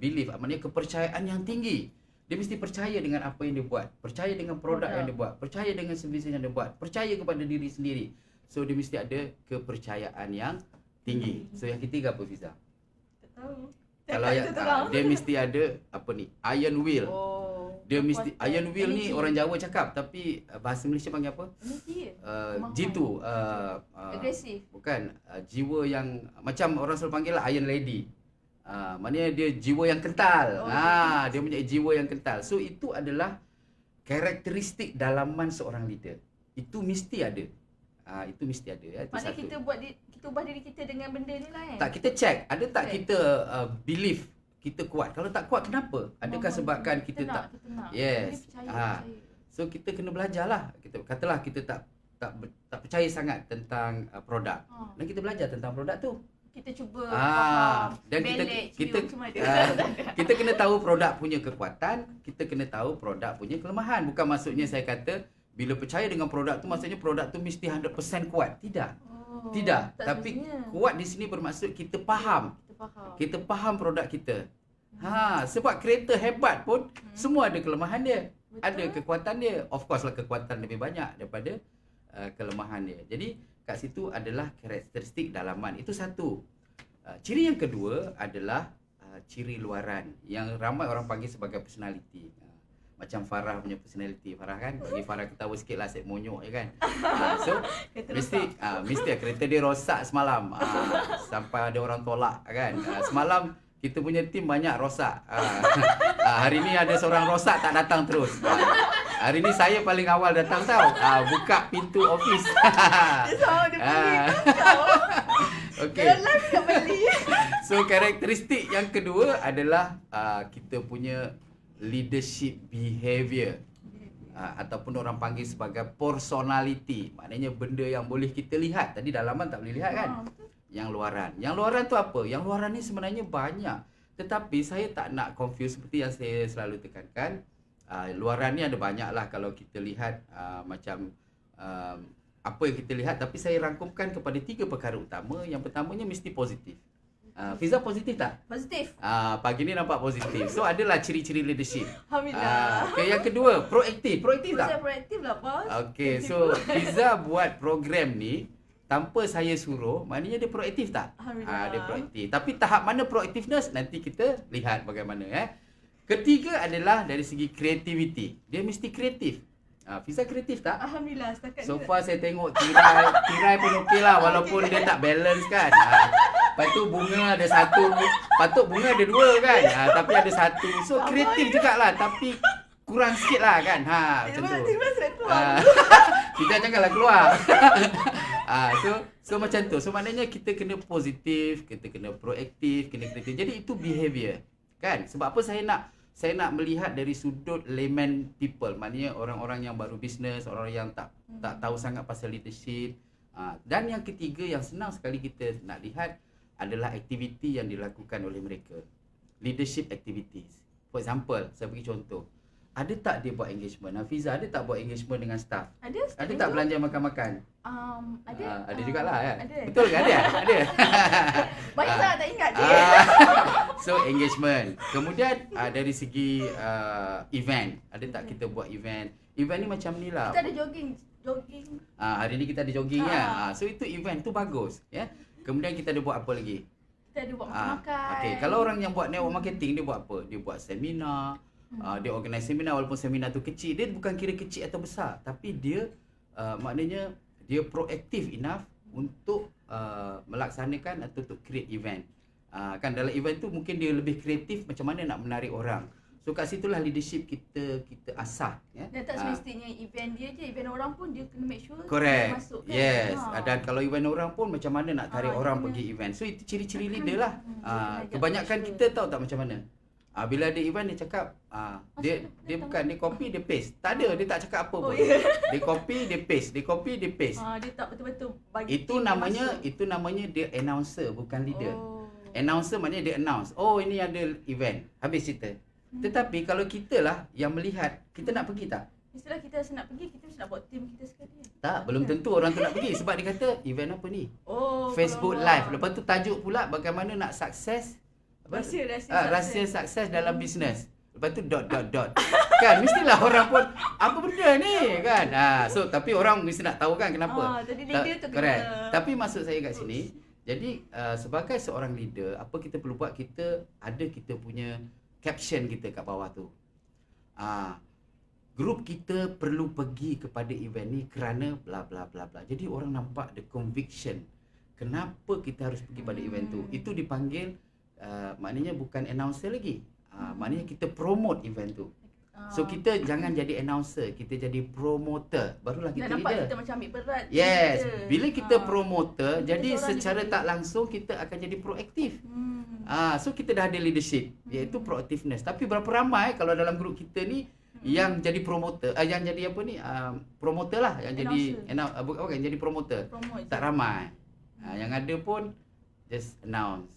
Speaker 2: Belief maknanya kepercayaan yang tinggi. Dia mesti percaya dengan apa yang dia buat, percaya dengan produk yang dia buat, percaya dengan servis yang dia buat, percaya kepada diri sendiri. So dia mesti ada kepercayaan yang tinggi. So yang ketiga apa, Fiza?
Speaker 1: Tak tahu.
Speaker 2: Kalau dia mesti ada apa ni? Iron will. Dia mesti iron will ni orang Jawa cakap, tapi bahasa Malaysia panggil apa? Jitu.
Speaker 1: Agresif.
Speaker 2: Bukan, jiwa yang macam orang selalu panggil lah iron lady. Maknanya dia jiwa yang kental. Dia punya jiwa yang kental. So itu adalah karakteristik dalaman seorang leader. Itu mesti ada. Itu mesti ada, ya.
Speaker 1: Maknanya kita ubah diri kita dengan benda ni lah, kan?
Speaker 2: Tak, kita check ada tak kita belief kita kuat. Kalau tak kuat, kenapa? Adakah sebabkan kita tak? Yes. So kita kena belajarlah. Kita katalah kita tak tak percaya sangat tentang produk. Dan kita belajar tentang produk tu.
Speaker 1: Kita cuba faham.
Speaker 2: Dan kita
Speaker 1: semua ada.
Speaker 2: kita kena tahu produk punya kekuatan, kita kena tahu produk punya kelemahan. Bukan maksudnya saya kata bila percaya dengan produk tu maksudnya produk tu mesti 100% kuat. Tidak. Tidak. Tapi kuat di sini bermaksud kita faham. Kita faham produk kita. Sebab kereta hebat pun semua ada kelemahan dia. Betul. Ada kekuatan dia. Of course lah kekuatan lebih banyak daripada kelemahan dia. Jadi kat situ adalah karakteristik dalaman. Itu satu. Ciri yang kedua adalah ciri luaran yang ramai orang panggil sebagai personality. Macam Farah punya personality. Farah kan bagi Farah ketawa sikit lah, asyik monyok je kan. So mesti kereta dia rosak semalam. Sampai ada orang tolak kan. Semalam kita punya tim banyak rosak. Hari ni ada seorang rosak tak datang terus. Hari ni saya paling awal datang tau. Buka pintu office. Okey. So karakteristik yang kedua adalah kita punya leadership behavior. Ataupun orang panggil sebagai personality. Maknanya benda yang boleh kita lihat. Tadi dalaman tak boleh lihat kan? Yang luaran. Yang luaran tu apa? Yang luaran ni sebenarnya banyak. Tetapi saya tak nak confuse seperti yang saya selalu tekankan. Luaran ni ada banyak lah kalau kita lihat macam apa yang kita lihat. Tapi saya rangkumkan kepada 3 perkara utama. Yang pertamanya mesti positif. Fiza positif tak?
Speaker 1: Positif.
Speaker 2: Pagi ni nampak positif. So adalah ciri-ciri leadership.
Speaker 1: Alhamdulillah.
Speaker 2: Okay, yang kedua, proaktif. Proaktif tak?
Speaker 1: Saya proaktif lah bos.
Speaker 2: Okay, so Fiza buat program ni tanpa saya suruh, maknanya dia proaktif tak?
Speaker 1: Alhamdulillah.
Speaker 2: Dia proaktif. Tapi tahap mana proaktifness nanti kita lihat bagaimana. Ketiga adalah dari segi kreativiti. Dia mesti kreatif. Fiza kreatif tak?
Speaker 1: Alhamdulillah setakat
Speaker 2: So far saya tengok tirai pun okey lah walaupun dia tak balance kan. Lepas tu bunga ada satu, patut bunga ada 2 kan. Tapi ada satu. So kreatif jugalah tapi kurang sikit lah kan. Macam tu.
Speaker 1: Tiba-tiba saya keluar.
Speaker 2: Kita janganlah keluar. So macam tu. So maknanya kita kena positif, kita kena proaktif, kena kreatif. Jadi itu behavior. Kan? Sebab apa saya nak melihat dari sudut layman people. Maknanya orang-orang yang baru bisnes, orang yang tak tahu sangat pasal leadership. Dan yang ketiga yang senang sekali kita nak lihat adalah aktiviti yang dilakukan oleh mereka. Leadership activities. For example, saya bagi contoh. Ada tak dia buat engagement? Hafiza ada tak buat engagement dengan staff? Ada tak belanja makan-makan? Ada jugalah kan?
Speaker 1: Ada.
Speaker 2: Betul ke ada? Ada.
Speaker 1: Banyak tak ingat je.
Speaker 2: So engagement. Kemudian dari segi event. Ada tak kita buat event? Event ni macam ni lah.
Speaker 1: Kita ada jogging.
Speaker 2: Hari ni kita ada jogging ya. So itu event tu bagus ya. Kemudian kita ada buat apa lagi?
Speaker 1: Kita ada buat makan-makan.
Speaker 2: Okay. Kalau orang yang buat network marketing dia buat apa? Dia buat seminar. Dia organise seminar walaupun seminar tu kecil. Dia bukan kira kecil atau besar. Tapi dia maknanya dia proaktif enough untuk melaksanakan atau untuk create event. Kan dalam event tu mungkin dia lebih kreatif macam mana nak menarik orang. So kat situlah leadership kita asah ya.
Speaker 1: Dan tak semestinya event dia je, event orang pun dia kena make sure
Speaker 2: correct.
Speaker 1: dia masuk kan.
Speaker 2: Yes. Dan kalau event orang pun macam mana nak tarik orang pergi event. So itu ciri-ciri leader lah. Kebanyakan kita tahu tak macam mana. Bila ada event dia cakap dia bukan dia copy dia paste. Tak ada, dia tak cakap apa pun. Dia copy dia paste, dia copy dia paste.
Speaker 1: Dia tak betul-betul bagi
Speaker 2: itu namanya dia announcer bukan leader. Announcer maknanya dia announce. Oh ini ada event. Habis cerita. Tetapi kalau kita lah yang melihat, kita nak pergi tak?
Speaker 1: Istilah kita nak pergi, kita mesti nak buat team kita sekali.
Speaker 2: Tak, belum tentu orang tu nak pergi sebab dia kata event apa ni? Facebook live. Lepas tu tajuk pula bagaimana nak sukses. Rahsia sukses dalam bisnes. Lepas tu dot. Kan mestilah orang pun apa benda ni kan. So tapi orang mesti nak tahu kan kenapa.
Speaker 1: Jadi leader tu
Speaker 2: correct. Tapi maksud saya kat sini, jadi sebagai seorang leader, apa kita perlu buat? Kita punya caption kita kat bawah tu. Grup kita perlu pergi kepada event ni kerana bla bla bla bla. Jadi orang nampak the conviction. Kenapa kita harus pergi pada event tu? Itu dipanggil maknanya bukan announcer lagi. Maknanya kita promote event tu. So kita jangan jadi announcer, kita jadi promoter. Barulah kita leader.
Speaker 1: Nampak kita macam ambil berat.
Speaker 2: Yes, bila kita promoter, jadi secara tak langsung kita akan jadi proaktif. So kita dah ada leadership, iaitu proactiveness. Tapi berapa ramai kalau dalam grup kita ni yang jadi promoter, yang jadi apa ni, promoter lah, yang jadi
Speaker 1: Announcer.
Speaker 2: bukan jadi promoter.
Speaker 1: Promote
Speaker 2: Tak
Speaker 1: je.
Speaker 2: ramai. Yang ada pun just announce.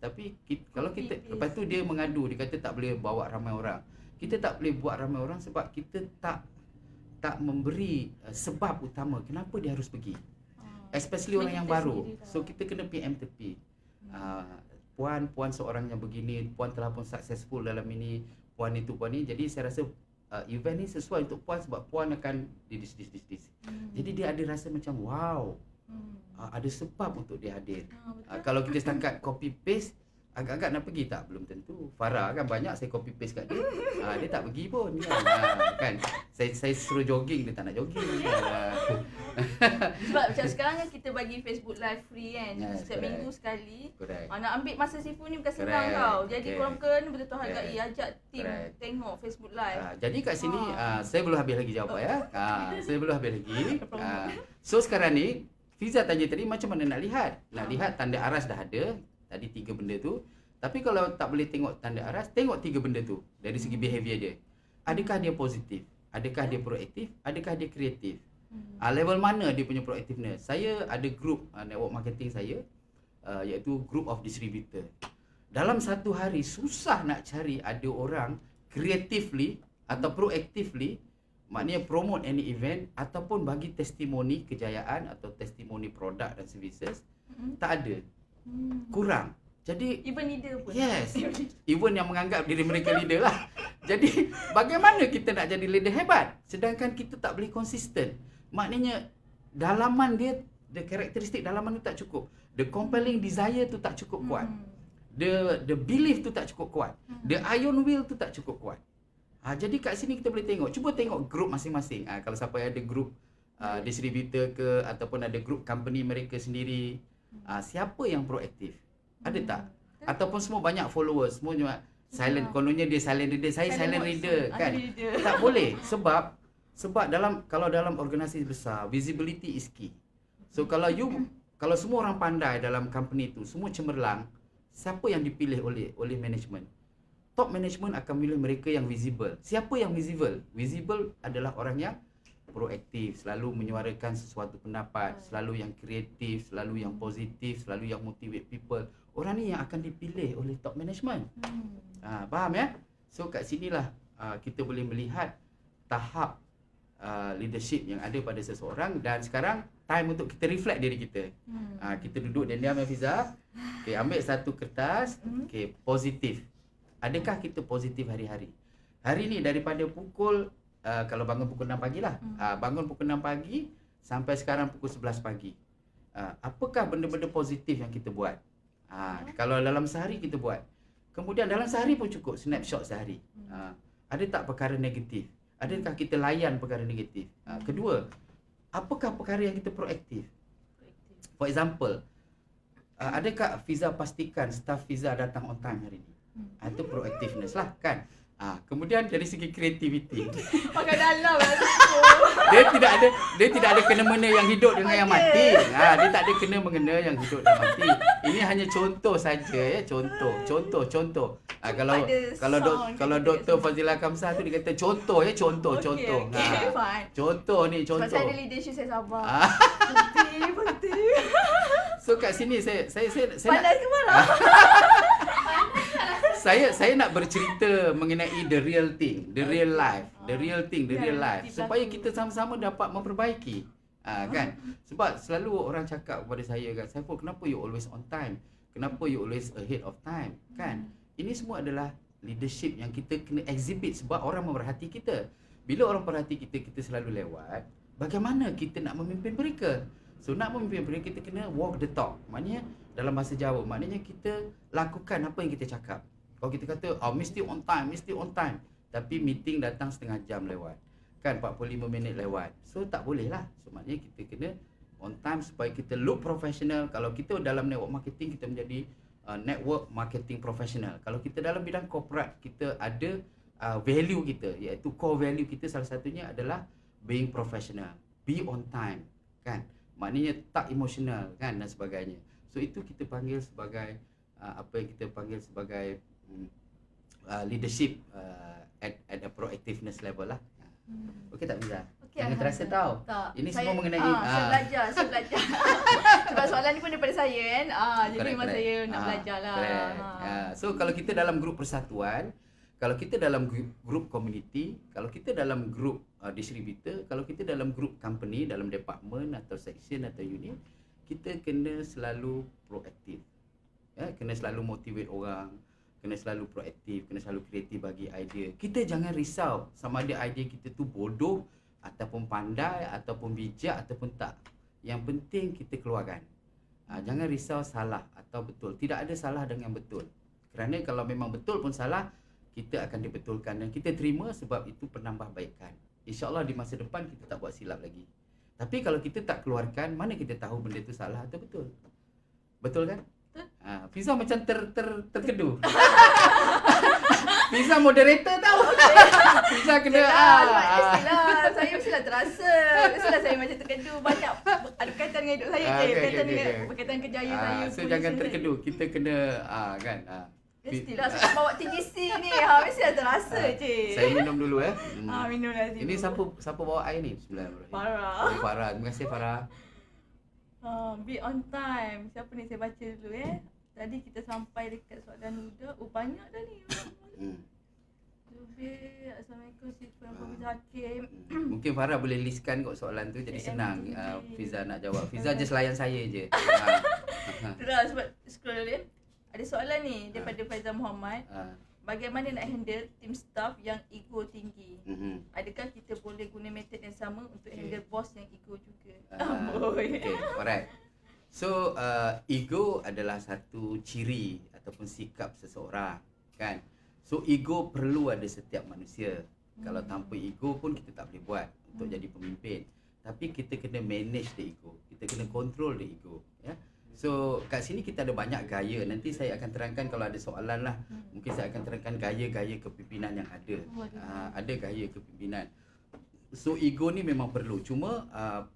Speaker 2: Tapi kalau kita
Speaker 1: Copy
Speaker 2: lepas tu
Speaker 1: paste.
Speaker 2: dia mengadu, dia kata tak boleh bawa ramai orang. Kita tak boleh buat ramai orang sebab kita tak memberi sebab utama kenapa dia harus pergi. Especially orang yang
Speaker 1: Kita
Speaker 2: baru.
Speaker 1: sendiri tahu.
Speaker 2: So kita kena PM tepi. Puan seorang yang begini, puan telah pun successful dalam ini, puan itu, puan ni. Jadi saya rasa event ni sesuai untuk puan sebab puan akan di this. Jadi dia ada rasa macam wow. Ada sebab untuk dia hadir.
Speaker 1: Betul.
Speaker 2: Kalau kita setakat copy paste, agak-agak nak pergi tak? Belum tentu. Farah kan banyak saya copy paste kat dia. Dia tak pergi pun kan. Kan. Saya suruh jogging, dia tak nak jogging.
Speaker 1: Sebab macam sekarang kan kita bagi Facebook Live free kan.
Speaker 2: Yes,
Speaker 1: Setiap
Speaker 2: correct.
Speaker 1: minggu sekali.
Speaker 2: Correct.
Speaker 1: Nak ambil masa Sifu ni bukan senang
Speaker 2: Correct.
Speaker 1: tau. Jadi
Speaker 2: Okay.
Speaker 1: korang kena betul-betul hargai.
Speaker 2: Correct.
Speaker 1: Ajak tim
Speaker 2: Correct.
Speaker 1: tengok Facebook Live.
Speaker 2: Jadi kat sini saya belum habis lagi jawapan ya. Saya belum habis lagi. So sekarang ni Fiza tanya tadi macam mana nak lihat? Nak lihat tanda aras dah ada. Tadi 3 benda tu. Tapi kalau tak boleh tengok tanda aras, tengok 3 benda tu dari segi behavior dia. Adakah dia positif? Adakah dia proaktif? Adakah dia kreatif? Level mana dia punya proaktifness? Saya ada group network marketing saya iaitu group of distributor. Dalam satu hari susah nak cari ada orang creatively atau proactively, maknanya promote any event ataupun bagi testimoni kejayaan atau testimoni produk dan services. Tak ada. Kurang. Jadi
Speaker 1: Even leader pun.
Speaker 2: yes, even yang menganggap diri mereka leader lah. Jadi bagaimana kita nak jadi leader hebat sedangkan kita tak boleh konsisten? Maknanya dalaman dia, the karakteristik dalaman tu tak cukup. The compelling desire tu tak cukup kuat. The belief tu tak cukup kuat. The iron will tu tak cukup kuat. Jadi kat sini kita boleh tengok. Cuba tengok grup masing-masing. Kalau siapa yang ada grup distributor ke ataupun ada grup company mereka sendiri, siapa yang proaktif? Ada tak? Ataupun semua banyak followers, semua cuma silent. Kononnya dia silent reader, saya silent reader kan. Tak boleh sebab kalau dalam organisasi besar, visibility is key. So kalau semua orang pandai dalam company tu, semua cemerlang, siapa yang dipilih oleh management? Top management akan pilih mereka yang visible. Siapa yang visible? Visible adalah orang yang proaktif, selalu menyuarakan sesuatu pendapat, selalu yang kreatif, selalu yang positif, selalu yang motivate people. Orang ni yang akan dipilih oleh top management. Faham ya? So kat sinilah kita boleh melihat tahap leadership yang ada pada seseorang. Dan sekarang time untuk kita reflect diri kita. Kita duduk diam-diam ya Fiza. Okay, ambil satu kertas. Okay, positif. Adakah kita positif hari-hari? Hari ni daripada pukul kalau bangun pukul 6 pagi lah. Bangun pukul 6 pagi sampai sekarang pukul 11 pagi. Apakah benda-benda positif yang kita buat? Kalau dalam sehari kita buat. Kemudian dalam sehari pun cukup, snapshot sehari. Ada tak perkara negatif? Adakah kita layan perkara negatif? Kedua, apakah perkara yang kita proaktif? For example, adakah Fiza pastikan staff Fiza datang on time hari ni? Itu proactiveness lah kan. Kemudian dari segi kreativiti,
Speaker 1: Pakai dalam lah.
Speaker 2: dia tidak ada kena-mena yang hidup dengan yang mati. Dia tak ada kena-mengena yang hidup dan mati. Ini hanya contoh saja ya, contoh. Kalau Dr. Fazila Kamsah tu dia kata contoh ya, contoh.
Speaker 1: Okay, fine.
Speaker 2: Contoh ni,
Speaker 1: Sebab
Speaker 2: contoh.
Speaker 1: saya ada leadership, saya sabar. Berhenti.
Speaker 2: So kat sini saya
Speaker 1: Panas ke marah?
Speaker 2: saya nak bercerita mengenai the real thing, the real life, the real life supaya kita sama-sama dapat memperbaiki. Kan? Sebab selalu orang cakap kepada saya kan, Saiful, kenapa you always on time? Kenapa you always ahead of time? Kan? Ini semua adalah leadership yang kita kena exhibit sebab orang memerhati kita. Bila orang perhati kita, kita selalu lewat. Bagaimana kita nak memimpin mereka? So nak memimpin mereka, kita kena walk the talk. Maknanya dalam bahasa Jawa, maknanya kita lakukan apa yang kita cakap. Kalau kita kata mesti on time, tapi meeting datang setengah jam lewat, kan 45 minit lewat, so tak boleh lah. So maknanya kita kena on time supaya kita look professional. Kalau kita dalam network marketing, kita menjadi network marketing professional. Kalau kita dalam bidang corporate, kita ada value kita, iaitu core value kita salah satunya adalah being professional, be on time, kan, maknanya tak emotional kan dan sebagainya. So itu kita panggil sebagai apa yang kita panggil sebagai leadership at a proactiveness level lah. Okey tak Fiza?
Speaker 1: Okey,
Speaker 2: Jangan terasa tau.
Speaker 1: Tak.
Speaker 2: Ini
Speaker 1: Saya-
Speaker 2: semua mengenai
Speaker 1: saya belajar. Sebab soalan ni pun daripada saya kan. Jadi memang saya nak belajar lah.
Speaker 2: So kalau kita dalam grup persatuan, kalau kita dalam grup community, kalau kita dalam grup distributor, kalau kita dalam grup company, dalam department atau section atau unit, kita kena selalu proaktif. Kena selalu motivate orang, kena selalu proaktif, kena selalu kreatif bagi idea. Kita jangan risau sama ada idea kita tu bodoh ataupun pandai ataupun bijak ataupun tak. Yang penting kita keluarkan. Jangan risau salah atau betul. Tidak ada salah dengan betul. Kerana kalau memang betul pun salah, kita akan dibetulkan dan kita terima sebab itu penambahbaikan. InsyaAllah di masa depan kita tak buat silap lagi. Tapi kalau kita tak keluarkan, mana kita tahu benda tu salah atau betul? Betul kan? Fiza macam terkedu. Fiza moderator tahu. Fiza kena
Speaker 1: Mestilah saya mestilah terasa. Mestilah saya macam terkedu. Banyak ada berkaitan dengan hidup saya. Berkaitan kejayaan saya.
Speaker 2: So jangan terkedu. Kita kena kan.
Speaker 1: Mestilah saya nak bawa TGC ni. Mestilah terasa cik.
Speaker 2: Saya minum dulu
Speaker 1: Minumlah dulu.
Speaker 2: Ini siapa bawa air ni? Bismillahirrahmanirrahim.
Speaker 1: Farah.
Speaker 2: Farah. Terima kasih Farah.
Speaker 1: Be on time. Siapa ni saya baca dulu Tadi kita sampai dekat soalan Huda. Banyak dah ni. Zubir, Assalamualaikum, Sifan Fiza Hakim.
Speaker 2: Mungkin Farah boleh listkan kot soalan tu jadi senang Fiza nak jawab. Fiza just layan saya je.
Speaker 1: Itulah sebab scroll dulu Ada soalan ni daripada Faizal Muhammad. Bagaimana nak handle team staff yang ego tinggi? Adakah kita boleh guna metod yang sama untuk handle bos yang ego juga?
Speaker 2: Okay, alright. So ego adalah satu ciri ataupun sikap seseorang, kan? So ego perlu ada setiap manusia. Kalau tanpa ego pun kita tak boleh buat untuk jadi pemimpin. Tapi kita kena manage the ego. Kita kena control the ego, ya. So kat sini kita ada banyak gaya. Nanti saya akan terangkan kalau ada soalan lah. Mungkin saya akan terangkan gaya-gaya kepimpinan yang ada. Ada gaya kepimpinan. So ego ni memang perlu. Cuma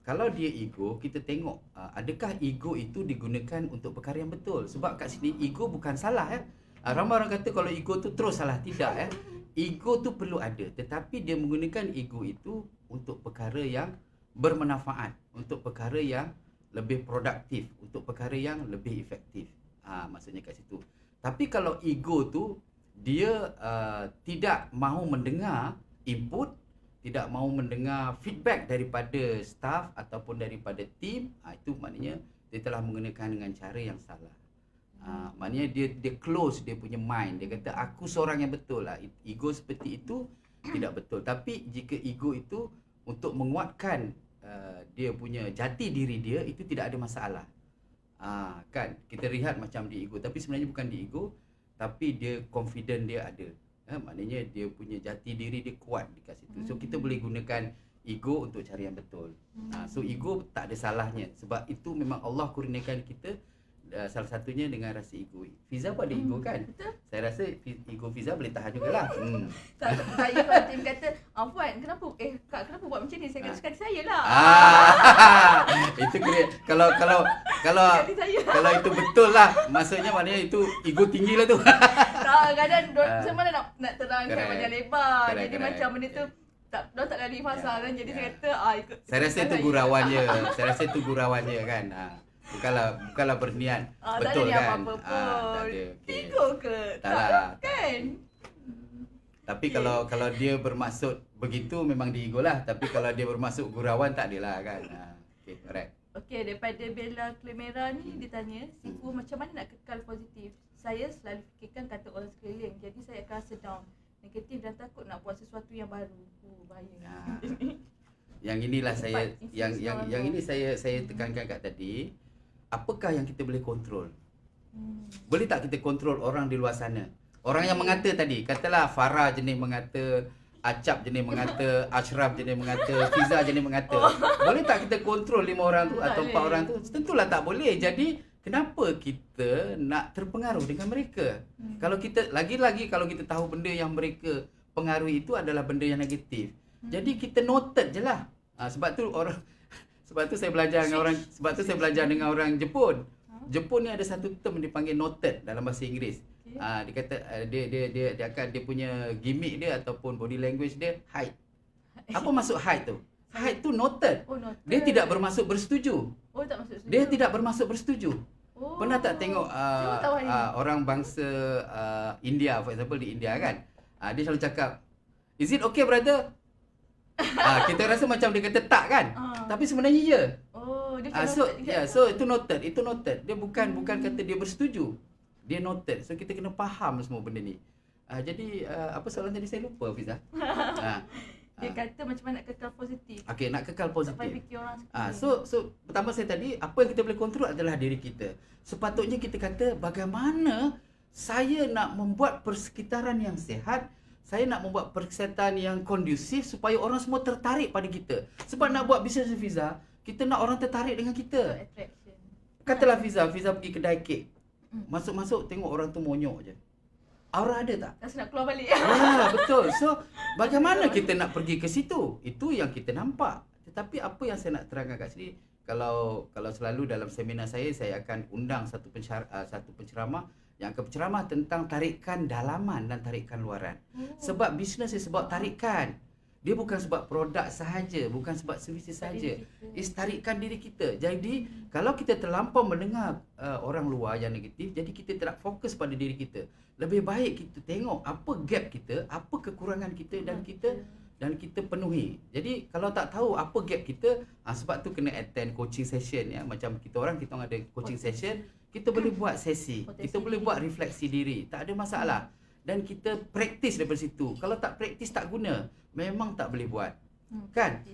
Speaker 2: kalau dia ego, kita tengok adakah ego itu digunakan untuk perkara yang betul. Sebab kat sini ego bukan salah ramai orang kata kalau ego tu terus salah. Tidak Ego tu perlu ada, tetapi dia menggunakan ego itu untuk perkara yang bermanfaat, untuk perkara yang lebih produktif, untuk perkara yang lebih efektif. Maksudnya kat situ. Tapi kalau ego tu dia tidak mahu mendengar input, tidak mahu mendengar feedback daripada staff ataupun daripada tim, itu maknanya dia telah menggunakan dengan cara yang salah. Maknanya dia close dia punya mind. Dia kata aku seorang yang betul lah. Ego seperti itu tidak betul. Tapi jika ego itu untuk menguatkan dia punya jati diri dia, itu tidak ada masalah. Kan kita lihat macam di ego, tapi sebenarnya bukan di ego, tapi dia confident dia ada. Maknanya dia punya jati diri dia kuat dekat situ. So kita boleh gunakan ego untuk cara yang betul. So ego tak ada salahnya, sebab itu memang Allah kurniakan kita. Salah satunya dengan rasa ego. Fiza pun ada ego kan?
Speaker 1: Betul.
Speaker 2: Saya rasa ego Fiza boleh tahan jugalah.
Speaker 1: Saya kalau tim kata, Puan, kenapa Kak kenapa buat macam ni? Saya kata suka hati saya lah.
Speaker 2: Itu kira kalau itu betul lah. Maksudnya maknanya itu ego tinggi lah tu.
Speaker 1: Kadang-kadang macam mana nak terangkan banyak lebar. Jadi
Speaker 2: Correct.
Speaker 1: macam benda tu tak gali pasal kan. Jadi saya kata ikut.
Speaker 2: Saya rasa itu gurauannya. Saya rasa itu gurauannya kan. Bukanlah berniat betul
Speaker 1: tak ada
Speaker 2: kan.
Speaker 1: apa-apa
Speaker 2: Tak
Speaker 1: pun.
Speaker 2: ada.
Speaker 1: Ego ke?
Speaker 2: Tak.
Speaker 1: Kan?
Speaker 2: Tapi kalau dia bermaksud begitu memang di ego lah. Tapi kalau dia bermaksud gurauan tak adalah kan. Okay, alright.
Speaker 1: Okey, daripada Bella Clemera ni dia tanya, Sifu macam mana nak kekal positif? Saya selalu fikirkan kata orang sekeliling. Jadi saya akan rasa down, negatif dan takut nak buat sesuatu yang baru. Bahaya.
Speaker 2: Yang inilah yang ini saya tekankan kat tadi. Apakah yang kita boleh kontrol? Boleh tak kita kontrol orang di luar sana? Orang yang mengata tadi, katalah Farah jenis mengata, Acap jenis mengata, Ashraf jenis mengata, Fiza jenis mengata. Boleh tak kita kontrol 5 orang tu atau 4 orang tu? Tentulah tak boleh. Jadi kenapa kita nak terpengaruh dengan mereka? Kalau kita lagi-lagi kalau kita tahu benda yang mereka pengaruhi itu adalah benda yang negatif. Jadi kita noted je lah. Sebab tu saya belajar dengan orang Jepun. Jepun ni ada satu term dipanggil noted dalam bahasa Inggeris.
Speaker 1: Okay.
Speaker 2: Dia kata dia akan dia punya gimmick dia ataupun body language dia hide. Apa maksud hide tu? Hide tu noted.
Speaker 1: Oh, noted.
Speaker 2: Dia tidak bermaksud bersetuju.
Speaker 1: Oh, tak masuk setuju.
Speaker 2: Dia tidak bermaksud bersetuju.
Speaker 1: Oh.
Speaker 2: Pernah tak tengok
Speaker 1: Saya tahu hari ni.
Speaker 2: orang bangsa India, for example di India kan, dia selalu cakap, "Is it okay brother?" Kita rasa macam dia kata tak kan, tapi sebenarnya ya.
Speaker 1: Oh, dia
Speaker 2: So itu noted, dia bukan kata dia bersetuju, dia noted. So kita kena faham semua benda ni. Jadi apa soalan tadi saya lupa Fiza.
Speaker 1: Dia kata macam mana nak kekal positif.
Speaker 2: Okey, nak kekal
Speaker 1: Sampai
Speaker 2: positif.
Speaker 1: fikir orang sekeliling.
Speaker 2: So pertama saya tadi, apa yang kita boleh kontrol adalah diri kita. Sepatutnya kita kata bagaimana saya nak membuat persekitaran yang sihat, saya nak membuat persekitaran yang kondusif supaya orang semua tertarik pada kita. Sebab nak buat bisnes Fiza, kita nak orang tertarik dengan kita.
Speaker 1: Attraction.
Speaker 2: Katalah Fiza pergi kedai kek. Masuk-masuk tengok orang tu monyok je. Aura ada tak?
Speaker 1: Rasa nak keluar balik.
Speaker 2: Betul. So, bagaimana kita nak pergi ke situ? Itu yang kita nampak. Tetapi apa yang saya nak terangkan kat sini, kalau selalu dalam seminar saya akan undang satu penceramah yang akan berceramah tentang tarikan dalaman dan tarikan luaran. Sebab bisnes is sebab tarikan. Dia bukan sebab produk sahaja, bukan sebab servis sahaja. Is tarikan diri kita. Jadi, kalau kita terlampau mendengar orang luar yang negatif, jadi kita tidak fokus pada diri kita. Lebih baik kita tengok apa gap kita, apa kekurangan kita dan kita penuhi. Jadi kalau tak tahu apa gap kita, sebab tu kena attend coaching session ya. Macam kita orang ada coaching session, kita boleh buat sesi, kita boleh buat refleksi diri. Tak ada masalah. Dan kita praktis daripada situ. Kalau tak praktis tak guna, memang tak boleh buat. Kan?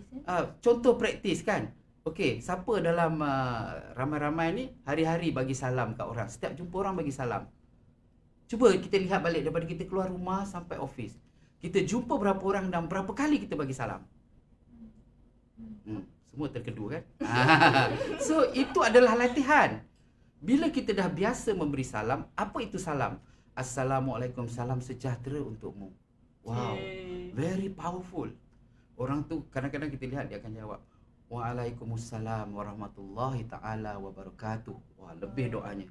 Speaker 2: Contoh praktis kan. Okey, siapa dalam ramai-ramai ni hari-hari bagi salam kat orang. Setiap jumpa orang bagi salam. Cuba kita lihat balik daripada kita keluar rumah sampai office. Kita jumpa berapa orang dan berapa kali kita bagi salam. Semua terkedu kan? So itu adalah latihan. Bila kita dah biasa memberi salam, apa itu salam? Assalamualaikum, salam sejahtera untukmu. Wow, very powerful. Orang tu kadang-kadang kita lihat dia akan jawab, Waalaikumsalam warahmatullahi ta'ala wabarakatuh. Wah, lebih doanya.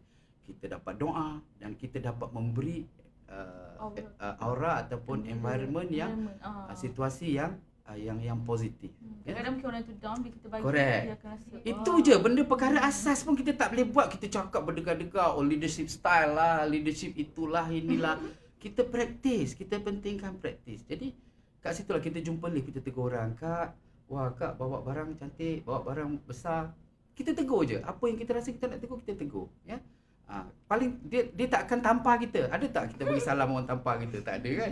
Speaker 2: Kita dapat doa dan kita dapat memberi aura ataupun environment yang situasi yang positif.
Speaker 1: Kadang-kadang mungkin orang tu down, bila kita bagi
Speaker 2: Correct.
Speaker 1: dia akan rasa
Speaker 2: Itu je, benda perkara asas pun kita tak boleh buat. Kita cakap berdegar-degar, leadership style lah, leadership itulah, inilah. Kita praktis, kita pentingkan praktis. Jadi kat situlah kita jumpa lift, kita tegur orang, "Kak, wah kak bawa barang cantik, bawa barang besar." Kita tegur je. Apa yang kita rasa kita nak tegur, kita tegur. Ya. Paling dia tak akan tampar kita. Ada tak kita bagi salam orang tampar kita? Tak ada kan?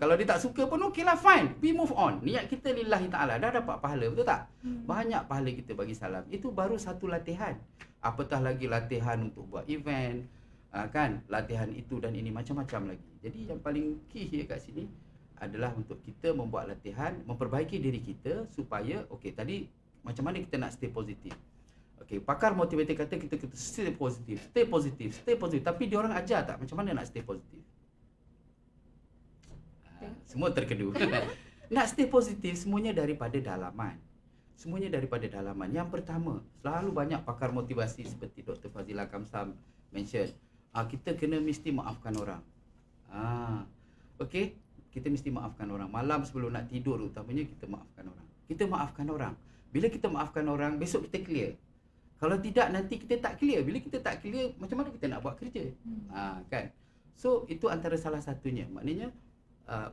Speaker 2: Kalau dia tak suka pun okeylah, fine. We move on. Niat kita lillahi ta'ala. Dah dapat pahala, betul tak? Banyak pahala kita bagi salam. Itu baru satu latihan. Apatah lagi latihan untuk buat event, kan? Latihan itu dan ini macam-macam lagi. Jadi yang paling key kat sini adalah untuk kita membuat latihan, memperbaiki diri kita supaya tadi macam mana kita nak stay positif. Pakar motivator kata kita stay positif. Tapi dia orang ajar tak macam mana nak stay positif? Semua terkedu. Nak stay positif semuanya daripada dalaman. Yang pertama, selalu banyak pakar motivasi seperti Dr. Fazila Kamsam mention, kita kena mesti maafkan orang. Kita mesti maafkan orang. Malam sebelum nak tidur utamanya kita maafkan orang. Bila kita maafkan orang, besok kita clear. Kalau tidak, nanti kita tak clear. Bila kita tak clear, macam mana kita nak buat kerja? Kan? So, itu antara salah satunya. Maknanya,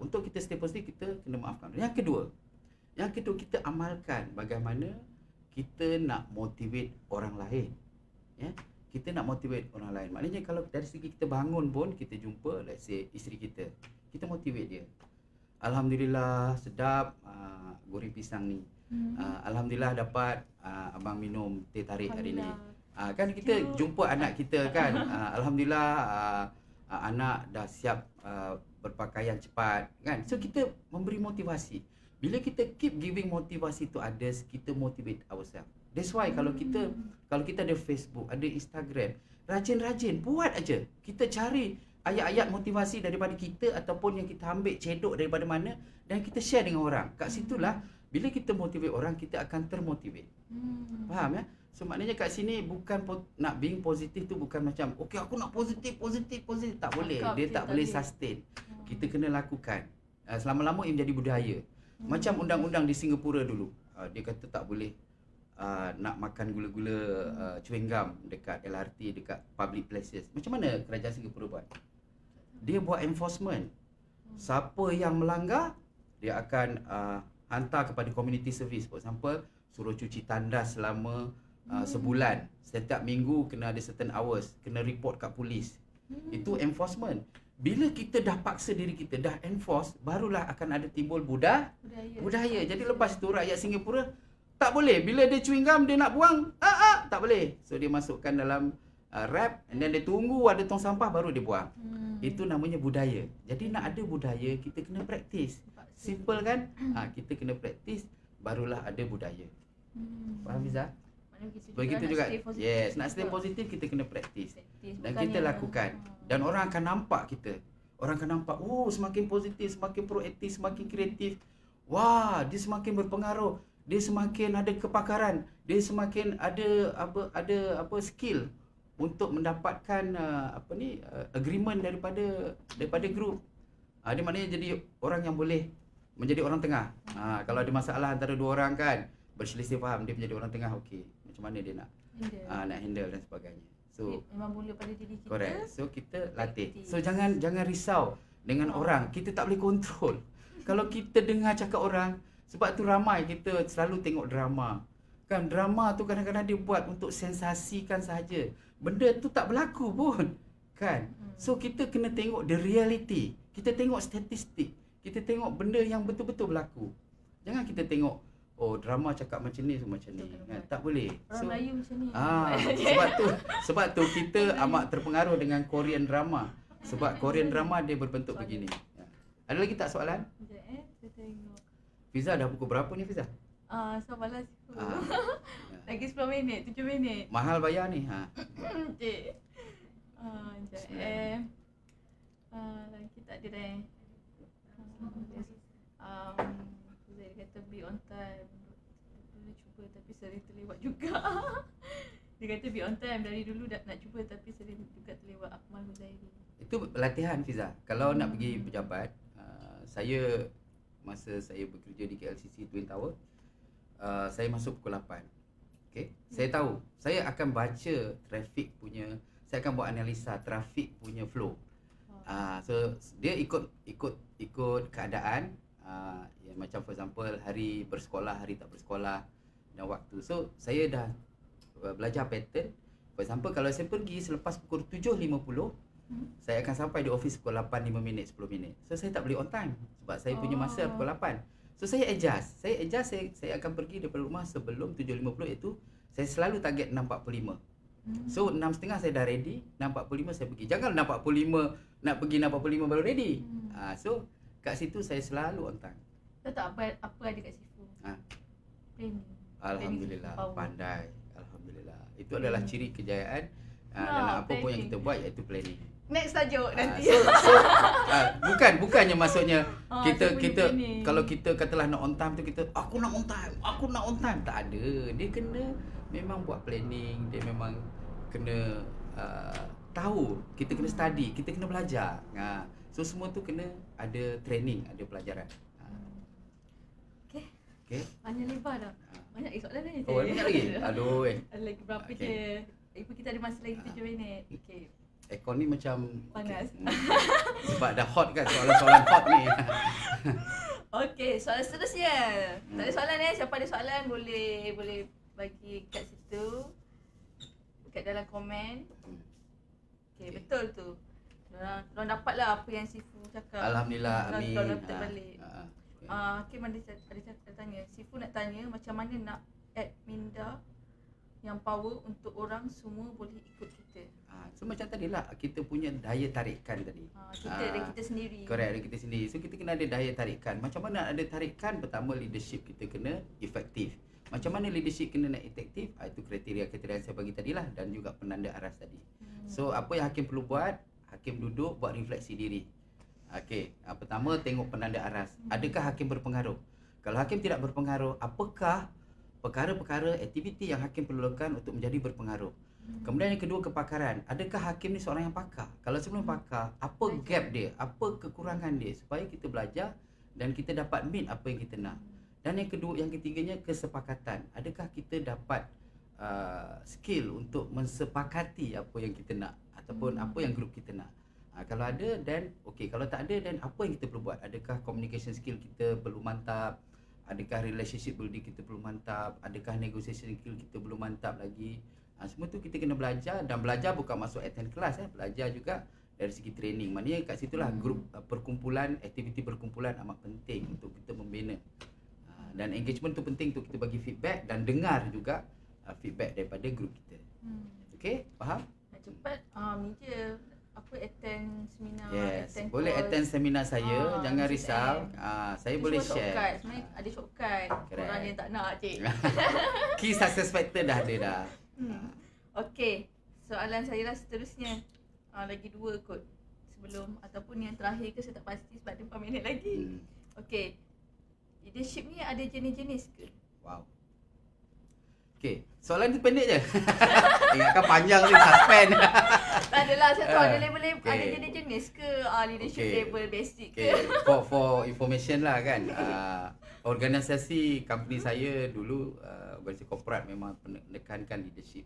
Speaker 2: untuk kita stay positif, kita kena maafkan. Yang kedua, kita amalkan bagaimana kita nak motivate orang lain. Ya? Kita nak motivate orang lain. Maknanya, kalau dari segi kita bangun pun, kita jumpa, let's say, isteri kita. Kita motivate dia. Alhamdulillah, sedap goreng pisang ni. Alhamdulillah dapat abang minum teh tarik hari ni. Kan kita jumpa anak kita kan. Alhamdulillah anak dah siap berpakaian cepat kan. So kita memberi motivasi. Bila kita keep giving motivasi to others, kita motivate ourselves. That's why kalau kita ada Facebook, ada Instagram, rajin-rajin buat aja. Kita cari ayat-ayat motivasi daripada kita ataupun yang kita ambil cedok daripada mana dan kita share dengan orang. Kat situlah bila kita motivate orang, kita akan termotivate. Faham ya? So maknanya kat sini bukan nak being positif tu bukan macam okey aku nak positif tak boleh. Dia tak boleh sustain. Kita kena lakukan. Selama-lama ia menjadi budaya. Macam undang-undang di Singapura dulu. Dia kata tak boleh nak makan gula-gula chewing gum dekat LRT, dekat public places. Macam mana kerajaan Singapura buat? Dia buat enforcement. Siapa yang melanggar, dia akan hantar kepada community service. For example, suruh cuci tandas selama sebulan. Setiap minggu kena ada certain hours, kena report kat polis. Itu enforcement. Bila kita dah paksa diri kita, dah enforce, barulah akan ada timbul budaya. Jadi lepas tu rakyat Singapura tak boleh. Bila dia chewing gum dia nak buang, tak boleh. So dia masukkan dalam wrap and then dia tunggu ada tong sampah baru dia buang. Itu namanya budaya. Jadi nak ada budaya, kita kena praktis. Simple kan? Kita kena praktis, barulah ada budaya. Faham Fiza? Begitu juga. Yes, nak stay positif kita kena praktis. Dan kita lakukan. Dan orang akan nampak kita. Orang akan nampak, oh semakin positif, semakin proaktif, semakin kreatif. Wah, dia semakin berpengaruh. Dia semakin ada kepakaran. Dia semakin ada skill untuk mendapatkan agreement daripada grup. Dia maknanya jadi orang yang boleh menjadi orang tengah. Kalau ada masalah antara dua orang kan, berselisih faham, dia menjadi orang tengah, okey. Macam mana dia nak handle dan sebagainya. So
Speaker 1: memang mula pada diri kita.
Speaker 2: Correct. So kita latih. So jangan risau dengan orang. Kita tak boleh kontrol. Kalau kita dengar cakap orang, sebab tu ramai kita selalu tengok drama. Kan drama tu kadang-kadang dia buat untuk sensasikan saja. Benda tu tak berlaku pun. Kan? So kita kena tengok the reality. Kita tengok statistik. Kita tengok benda yang betul-betul berlaku. Jangan kita tengok drama cakap macam ni macam ni. Kan? Tak boleh.
Speaker 1: Orang Melayu macam ni.
Speaker 2: Sebab tu kita amat terpengaruh dengan Korean drama. Sebab Korean drama dia berbentuk begini. Ada lagi tak soalan?
Speaker 1: Saya tengok.
Speaker 2: Fiza dah pukul berapa ni Fiza?
Speaker 1: Sabarlah siku. Lagi 10 minit, 7 minit.
Speaker 2: Mahal bayar ni.
Speaker 1: Cik. Lagi tak ada dah. Saya kata be on time. Dulu cuba tapi sering terlewat juga. Dia kata be on time dari dulu nak cuba tapi sering juga terlewat. Akmal Huzairi. Itu
Speaker 2: latihan Fiza. Kalau nak pergi pejabat, saya masa saya bekerja di KLCC Twin Tower, saya masuk pukul 8. Okey. Saya tahu, saya akan baca trafik punya, saya akan buat analisa trafik punya flow. So dia ikut keadaan, macam for example hari bersekolah, hari tak bersekolah dan waktu. So saya dah belajar pattern. For example kalau saya pergi selepas pukul 7.50, saya akan sampai di office pukul 8, 5 minit, 10 minit. So saya tak boleh on time sebab saya punya masa pukul 8. So saya adjust. Saya akan pergi daripada rumah sebelum 7.50, iaitu saya selalu target 6.45. So 6.30 saya dah ready, 6.45 saya pergi. Jangan 6.45 nak pergi 6.45 baru ready. So kat situ saya selalu on time.
Speaker 1: Tahu tak apa ada kat Sifu? Planning.
Speaker 2: Alhamdulillah, pandai. Alhamdulillah. Itu adalah ciri kejayaan. Dan apa pun yang kita buat iaitu planning.
Speaker 1: Next tajuk nanti.
Speaker 2: Bukannya maksudnya kita kalau kita katalah nak on time tu kita aku nak on time. Tak ada. Dia kena memang buat planning, dia memang kena tahu, kita kena study, kita kena belajar. So semua tu kena ada training, ada pelajaran.
Speaker 1: Okey. Banyak lebar dah. Banyak soalan ni.
Speaker 2: Banyak lagi. Aduh.
Speaker 1: Ada lagi berapa je? Kita ada masa lagi 7 minit. Okey.
Speaker 2: Aircon ni macam
Speaker 1: panas.
Speaker 2: Sebab dah hot kan, soalan-soalan hot ni.
Speaker 1: Okey, soalan seterusnya. Tak ada soalan siapa ada soalan boleh bagi kat situ. Kat dalam komen. Okey, betul tu. Diorang dapatlah apa yang Sifu cakap.
Speaker 2: Alhamdulillah, amin.
Speaker 1: Diorang note balik. Okey, ada tanya. Sifu nak tanya macam mana nak add minda yang power untuk orang semua boleh ikut kita.
Speaker 2: So macam tadilah kita punya daya tarikan tadi.
Speaker 1: Kita dari kita sendiri.
Speaker 2: Correct, dari kita sendiri. So kita kena ada daya tarikan. Macam mana ada tarikan? Pertama, leadership kita kena efektif. Macam mana leadership kena nak efektif? Itu kriteria-kriteria yang saya bagi tadilah dan juga penanda aras tadi. So apa yang hakim perlu buat? Hakim duduk buat refleksi diri. Okey, pertama tengok penanda aras. Adakah hakim berpengaruh? Kalau hakim tidak berpengaruh, apakah perkara-perkara aktiviti yang hakim perlukan untuk menjadi berpengaruh. Kemudian yang kedua, kepakaran. Adakah hakim ni seorang yang pakar? Kalau sebelum pakar, apa gap dia? Apa kekurangan dia? Supaya kita belajar dan kita dapat meet apa yang kita nak. Dan yang kedua, yang ketiganya, kesepakatan. Adakah kita dapat skill untuk mensepakati apa yang kita nak ataupun apa yang grup kita nak. Kalau ada, then okey. Kalau tak ada, then apa yang kita perlu buat? Adakah communication skill kita perlu mantap? Adakah relationship building kita perlu mantap? Adakah negotiation skill kita perlu mantap lagi? Semua tu kita kena belajar, dan belajar bukan masuk attend kelas, belajar juga dari segi training. Maknanya kat situlah grup perkumpulan, aktiviti perkumpulan amat penting untuk kita membina. Dan engagement tu penting untuk kita bagi feedback dan dengar juga feedback daripada grup kita. Okey, faham?
Speaker 1: Nak cepat ni je. Apa attend seminar,
Speaker 2: Yes,
Speaker 1: attend
Speaker 2: boleh
Speaker 1: course.
Speaker 2: attend seminar saya, jangan
Speaker 1: Mrs.
Speaker 2: risau.
Speaker 1: M.
Speaker 2: Saya
Speaker 1: Itu
Speaker 2: boleh
Speaker 1: semua
Speaker 2: share.
Speaker 1: shortcut. Sebenarnya ada shortcut.
Speaker 2: Correct.
Speaker 1: Orang yang tak nak, cik.
Speaker 2: Key success factor dah ada dah.
Speaker 1: Okey, soalan saya lah seterusnya. Lagi 2 kot sebelum, ataupun yang terakhir ke saya tak pasti sebab ada 4 minit lagi. Okey, leadership ni ada jenis-jenis ke?
Speaker 2: Wow. Okey, soalan tu pendek je. Ingatkan panjang ni, suspend.
Speaker 1: Tak adalah, saya tahu ada level-level,
Speaker 2: okay.
Speaker 1: ada jenis-jenis ke? Leadership
Speaker 2: Okay.
Speaker 1: level basic ke?
Speaker 2: Okay, for information lah kan, organisasi company saya dulu, organisasi korporat memang menekankan leadership.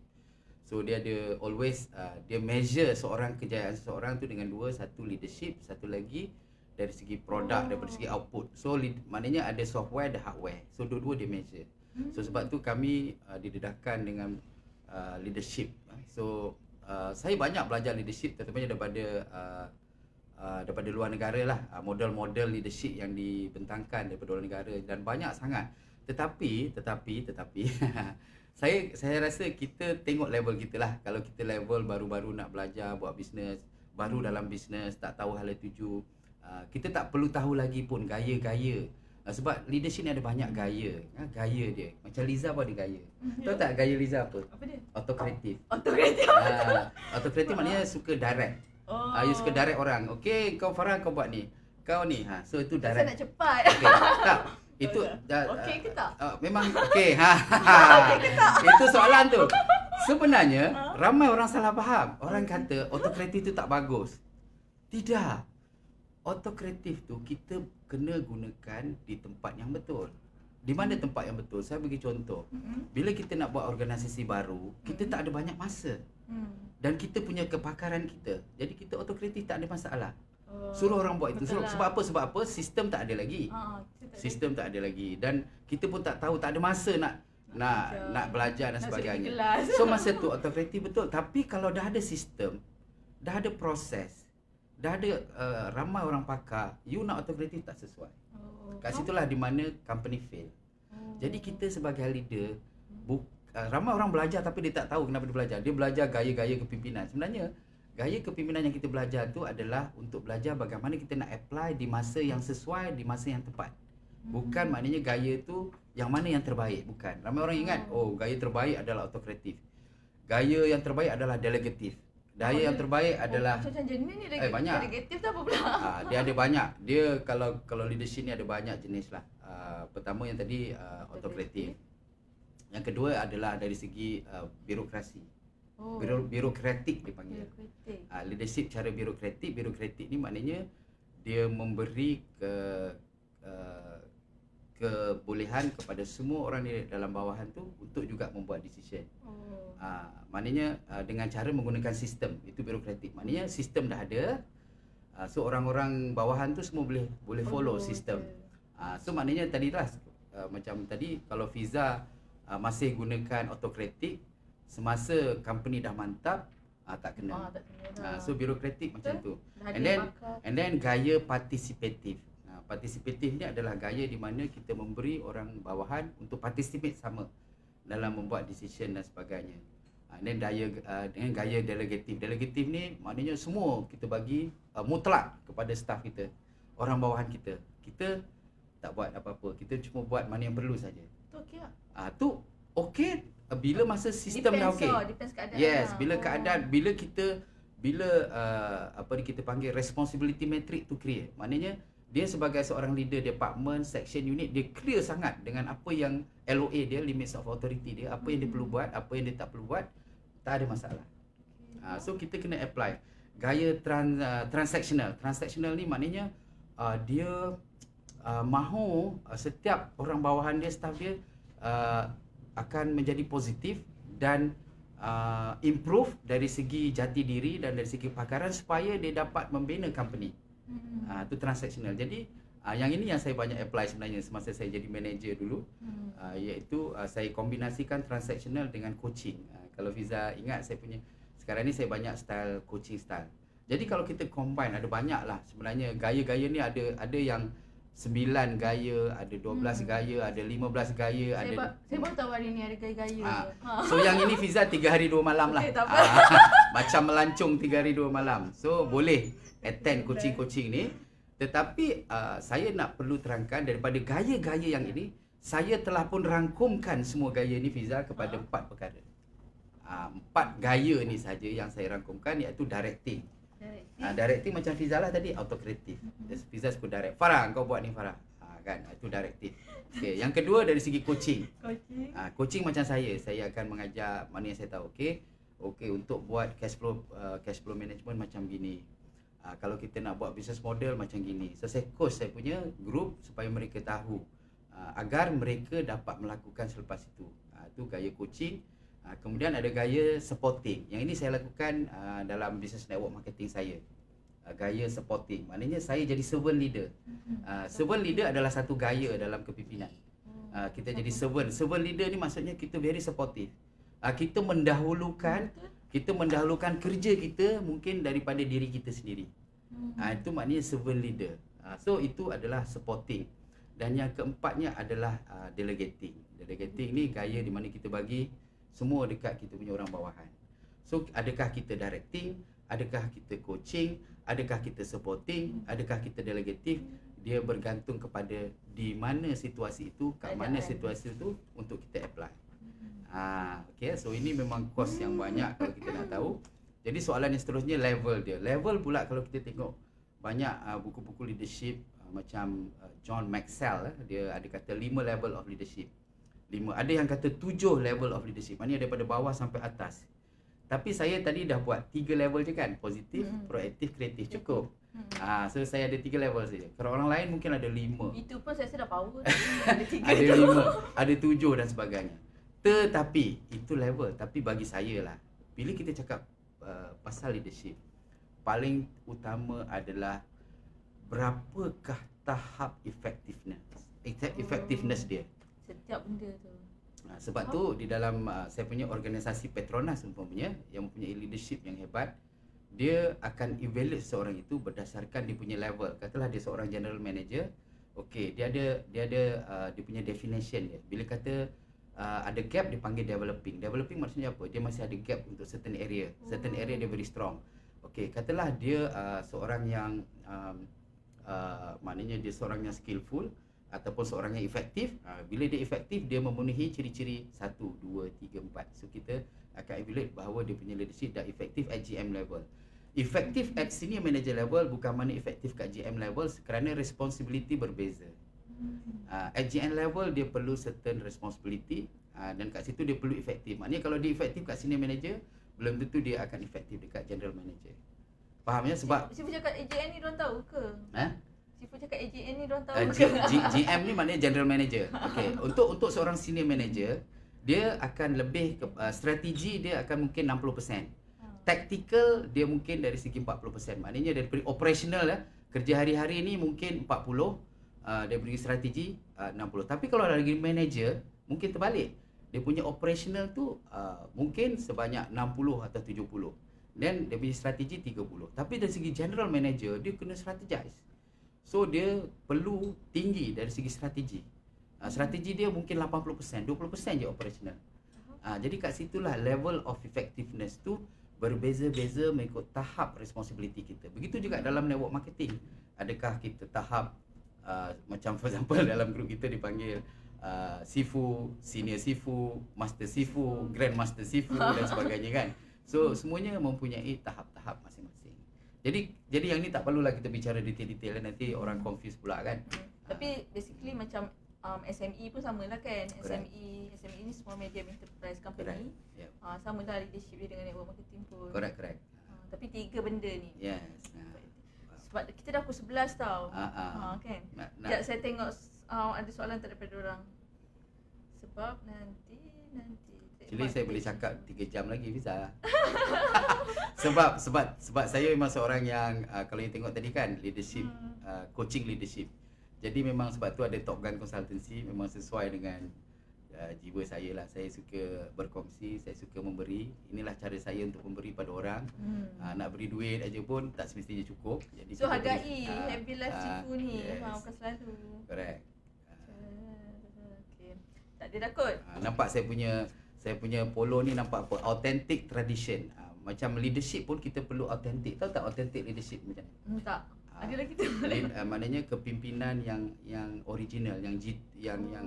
Speaker 2: So dia ada always, dia measure seorang, kejayaan seseorang tu dengan 2, satu leadership, satu lagi dari segi produk, daripada segi output. So maknanya ada software, ada hardware. So dua-dua dia measure. So sebab tu kami didedahkan dengan leadership. So saya banyak belajar leadership, terutamanya daripada luar negara lah, model-model leadership yang dibentangkan daripada luar negara, dan banyak sangat. Tetapi saya rasa kita tengok level kita lah. Kalau kita level baru-baru nak belajar buat bisnes, baru dalam bisnes, tak tahu hala tuju, kita tak perlu tahu lagi pun gaya-gaya. Sebab leadership ni ada banyak gaya. Gaya dia, macam Liza pun ada gaya. Tahu tak gaya Liza apa?
Speaker 1: Apa dia?
Speaker 2: Autokratif.
Speaker 1: Autokratif.
Speaker 2: Autokratif maknanya suka direct. You suka direct orang. Okey, kau Farah, kau buat ni. Kau ni. So itu
Speaker 1: Saya
Speaker 2: direct.
Speaker 1: nak cepat.
Speaker 2: Okey. Tak. Itu
Speaker 1: Okey ke tak?
Speaker 2: memang okey. Itu soalan tu. Sebenarnya ramai orang salah faham. Orang kata autokratif tu tak bagus. Tidak. Autokratif tu kita kena gunakan di tempat yang betul. Di mana tempat yang betul? Saya bagi contoh. Bila kita nak buat organisasi baru, kita tak ada banyak masa. Dan kita punya kepakaran kita. Jadi kita autokratif tak ada masalah. Suruh orang buat itu.
Speaker 1: Betul lah.
Speaker 2: Sebab apa? Sebab apa? Sistem tak ada lagi. Sistem tak ada lagi, dan kita pun tak tahu, tak ada masa nak belajar dan sebagainya. So masa tu autokratif betul. Tapi kalau dah ada sistem, dah ada proses, dah ada ramai orang pakar, you nak autokratif tak sesuai. Kat situlah di mana company fail. Jadi kita sebagai leader, ramai orang belajar tapi dia tak tahu kenapa dia belajar. Dia belajar gaya-gaya kepimpinan. Sebenarnya gaya kepimpinan yang kita belajar tu adalah untuk belajar bagaimana kita nak apply di masa yang sesuai, di masa yang tepat. Bukan maknanya gaya tu yang mana yang terbaik, bukan. Ramai orang ingat, gaya terbaik adalah autokratif. Gaya yang terbaik adalah delegatif. Gaya yang terbaik adalah
Speaker 1: macam jenis ni
Speaker 2: banyak.
Speaker 1: delegatif tu apa pula?
Speaker 2: Dia ada banyak. Dia kalau leadership ni ada banyak jenis lah. Pertama yang tadi autokratif. Yang kedua adalah dari segi birokrasi. Birokratik dipanggil. Leadership cara birokratik. Birokratik ni maknanya dia memberi kebolehan kepada semua orang di dalam bawahan tu untuk juga membuat decision. Maknanya dengan cara menggunakan sistem. Itu birokratik. Maknanya sistem dah ada. So orang-orang bawahan tu semua boleh follow sistem. So maknanya tadi lah macam tadi, kalau Fiza masih gunakan autokratik, semasa company dah mantap, tak kena. So birokratik macam tu. And then gaya partisipatif. Partisipatif ni adalah gaya di mana kita memberi orang bawahan untuk participate sama dalam membuat decision dan sebagainya. Dan dengan gaya delegatif. Delegatif ni maknanya semua kita bagi mutlak kepada staff kita, orang bawahan kita. Kita tak buat apa-apa. Kita cuma buat mana yang perlu saja.
Speaker 1: Tu okey tak?
Speaker 2: Tu okey bila masa sistem dah okey.
Speaker 1: Depends keadaan.
Speaker 2: Yes, bila keadaan, bila kita panggil responsibility matrix to create. Maknanya dia sebagai seorang leader department, section unit, dia clear sangat dengan apa yang LOA dia, limits of authority dia, apa yang dia perlu buat, apa yang dia tak perlu buat, tak ada masalah. So kita kena apply gaya transactional. Transactional ni maknanya dia mahu setiap orang bawahan dia, staff dia akan menjadi positif dan improve dari segi jati diri dan dari segi pakaran supaya dia dapat membina company. Itu transactional. Jadi yang ini yang saya banyak apply sebenarnya semasa saya jadi manager dulu. Iaitu saya kombinasikan transactional dengan coaching. Kalau Fiza ingat, saya punya sekarang ni saya banyak style coaching style. Jadi kalau kita combine, ada banyak lah sebenarnya gaya-gaya ni, ada yang 9 gaya, ada 12 gaya, ada 15 gaya,
Speaker 1: Saya baru tahu hari ni ada gaya-gaya.
Speaker 2: So yang ini Fiza 3 hari 2 malam lah.
Speaker 1: Okay, tak apa.
Speaker 2: Macam melancong 3 hari 2 malam. So boleh attend coaching-coaching ni. Tetapi saya nak perlu terangkan daripada gaya-gaya yang ini, saya telah pun rangkumkan semua gaya ni Fiza kepada 4 perkara. 4 gaya ni saja yang saya rangkumkan, iaitu directing. Directing macam Fiza lah tadi, autocrative. Fiza sebut direct. Farah, kau buat ni Farah. Kan, itu directive. Okay. Yang kedua dari segi coaching. Coaching macam saya akan mengajar mana yang saya tahu. Okay, untuk buat cash flow management macam gini. Kalau kita nak buat business model macam gini. So saya coach saya punya group supaya mereka tahu agar mereka dapat melakukan selepas itu. Itu gaya coaching. Kemudian ada gaya supporting. Yang ini saya lakukan dalam business network marketing saya. Gaya supporting. Maknanya saya jadi servant leader. Servant leader adalah satu gaya dalam kepimpinan. Kita jadi servant. Servant leader ni maksudnya kita very supportive. Kita mendahulukan kerja kita mungkin daripada diri kita sendiri. Itu maknanya servant leader. So itu adalah supporting. Dan yang keempatnya adalah delegating. Delegating ni gaya di mana kita bagi semua dekat kita punya orang bawahan. So adakah kita directing, adakah kita coaching, adakah kita supporting, adakah kita delegative, dia bergantung kepada di mana situasi itu, kat mana situasi itu untuk kita apply. Okay, so ini memang course yang banyak kalau kita nak tahu. Jadi soalan yang seterusnya level dia. Level pula kalau kita tengok banyak buku-buku leadership macam John Maxwell, dia ada kata 5 level of leadership. 5, ada yang kata 7 level of leadership. Maknanya daripada bawah sampai atas. Tapi saya tadi dah buat 3 level je kan, positif, proaktif, kreatif, cukup. So saya ada 3 level saja. Kalau orang lain mungkin ada 5.
Speaker 1: Itu pun saya rasa dah power. Ada 3
Speaker 2: ada 5, ada 7 dan sebagainya. Tetapi itu level. Tapi bagi saya lah, bila kita cakap pasal leadership, paling utama adalah berapakah tahap effectiveness dia.
Speaker 1: Setiap benda tu.
Speaker 2: Sebab tu di dalam saya punya organisasi Petronas umpamanya yang mempunyai leadership yang hebat, dia akan evaluate seorang itu berdasarkan dia punya level. Katalah dia seorang general manager, okey, dia ada dia punya definition dia. Bila kata ada gap, dia panggil developing. Developing maksudnya apa? Dia masih ada gap untuk certain area. Certain area dia very strong. Okey, katalah dia seorang yang maknanya dia seorang yang skillful ataupun seorang yang efektif. Bila dia efektif, dia memenuhi ciri-ciri 1, 2, 3, 4. So kita akan evaluate bahawa dia punya leadership dah efektif at GM level. Efektif at senior manager level bukan mana efektif kat GM level, kerana responsibility berbeza. At GM level dia perlu certain responsibility dan kat situ dia perlu efektif. Maknanya kalau dia efektif kat senior manager, belum tentu dia akan efektif dekat general manager. Faham ya? Sebab
Speaker 1: Siapa cakap AJN ni diorang tahu ke? Siapa cakap AJN ni diorang tahu ke?
Speaker 2: GM ni maknanya general manager. Okey, untuk seorang senior manager, dia akan lebih strategi dia akan mungkin 60%. Tactical dia mungkin dari segi 40%. Maknanya dari operational kerja hari-hari ni mungkin 40, dari segi strategi 60. Tapi kalau dari manager mungkin terbalik. Dia punya operational tu mungkin sebanyak 60 atau 70. Dan dia punya strategi 30. Tapi dari segi general manager, dia kena strategize. So dia perlu tinggi dari segi strategi. Strategi dia mungkin 80%, 20% je operational. Jadi kat situlah level of effectiveness tu berbeza-beza mengikut tahap responsibility kita. Begitu juga dalam network marketing. Adakah kita tahap macam for example dalam grup kita dipanggil Sifu, Senior Sifu, Master Sifu, Grand Master Sifu dan sebagainya kan. So semuanya mempunyai tahap-tahap masing-masing. Jadi yang ni tak perlulah kita bicara detail-detail nanti orang confuse pula kan.
Speaker 1: Tapi basically macam SME pun samalah kan.
Speaker 2: Correct.
Speaker 1: SME ni small medium enterprise company.
Speaker 2: Yep.
Speaker 1: Samalah leadership dia dengan network marketing pun.
Speaker 2: Correct.
Speaker 1: Tapi 3 benda ni.
Speaker 2: Yes.
Speaker 1: Sebab kita dah pukul 11 tau. Kan. Sekejap saya tengok ada soalan tak daripada orang. Sebab nanti
Speaker 2: Actually saya boleh cakap 3 jam lagi Fiza. sebab saya memang seorang yang kalau you tengok tadi kan leadership, coaching leadership. Jadi memang sebab tu ada Top Gun Consultancy, memang sesuai dengan jiwa saya lah. Saya suka berkongsi, saya suka memberi. Inilah cara saya untuk memberi pada orang. Nak beri duit aja pun tak semestinya cukup. Jadi
Speaker 1: so
Speaker 2: kita
Speaker 1: hargai Happy Life Cipu ni.
Speaker 2: yes.
Speaker 1: Bukan selalu.
Speaker 2: Correct.
Speaker 1: Okay. Tak ada takut.
Speaker 2: Nampak saya punya polo ni nampak apa? Authentic tradition. Macam leadership pun kita perlu authentic. Tahu tak authentic leadership macam ni?
Speaker 1: Tak. Ada lagi tu.
Speaker 2: Maknanya kepimpinan yang original, yang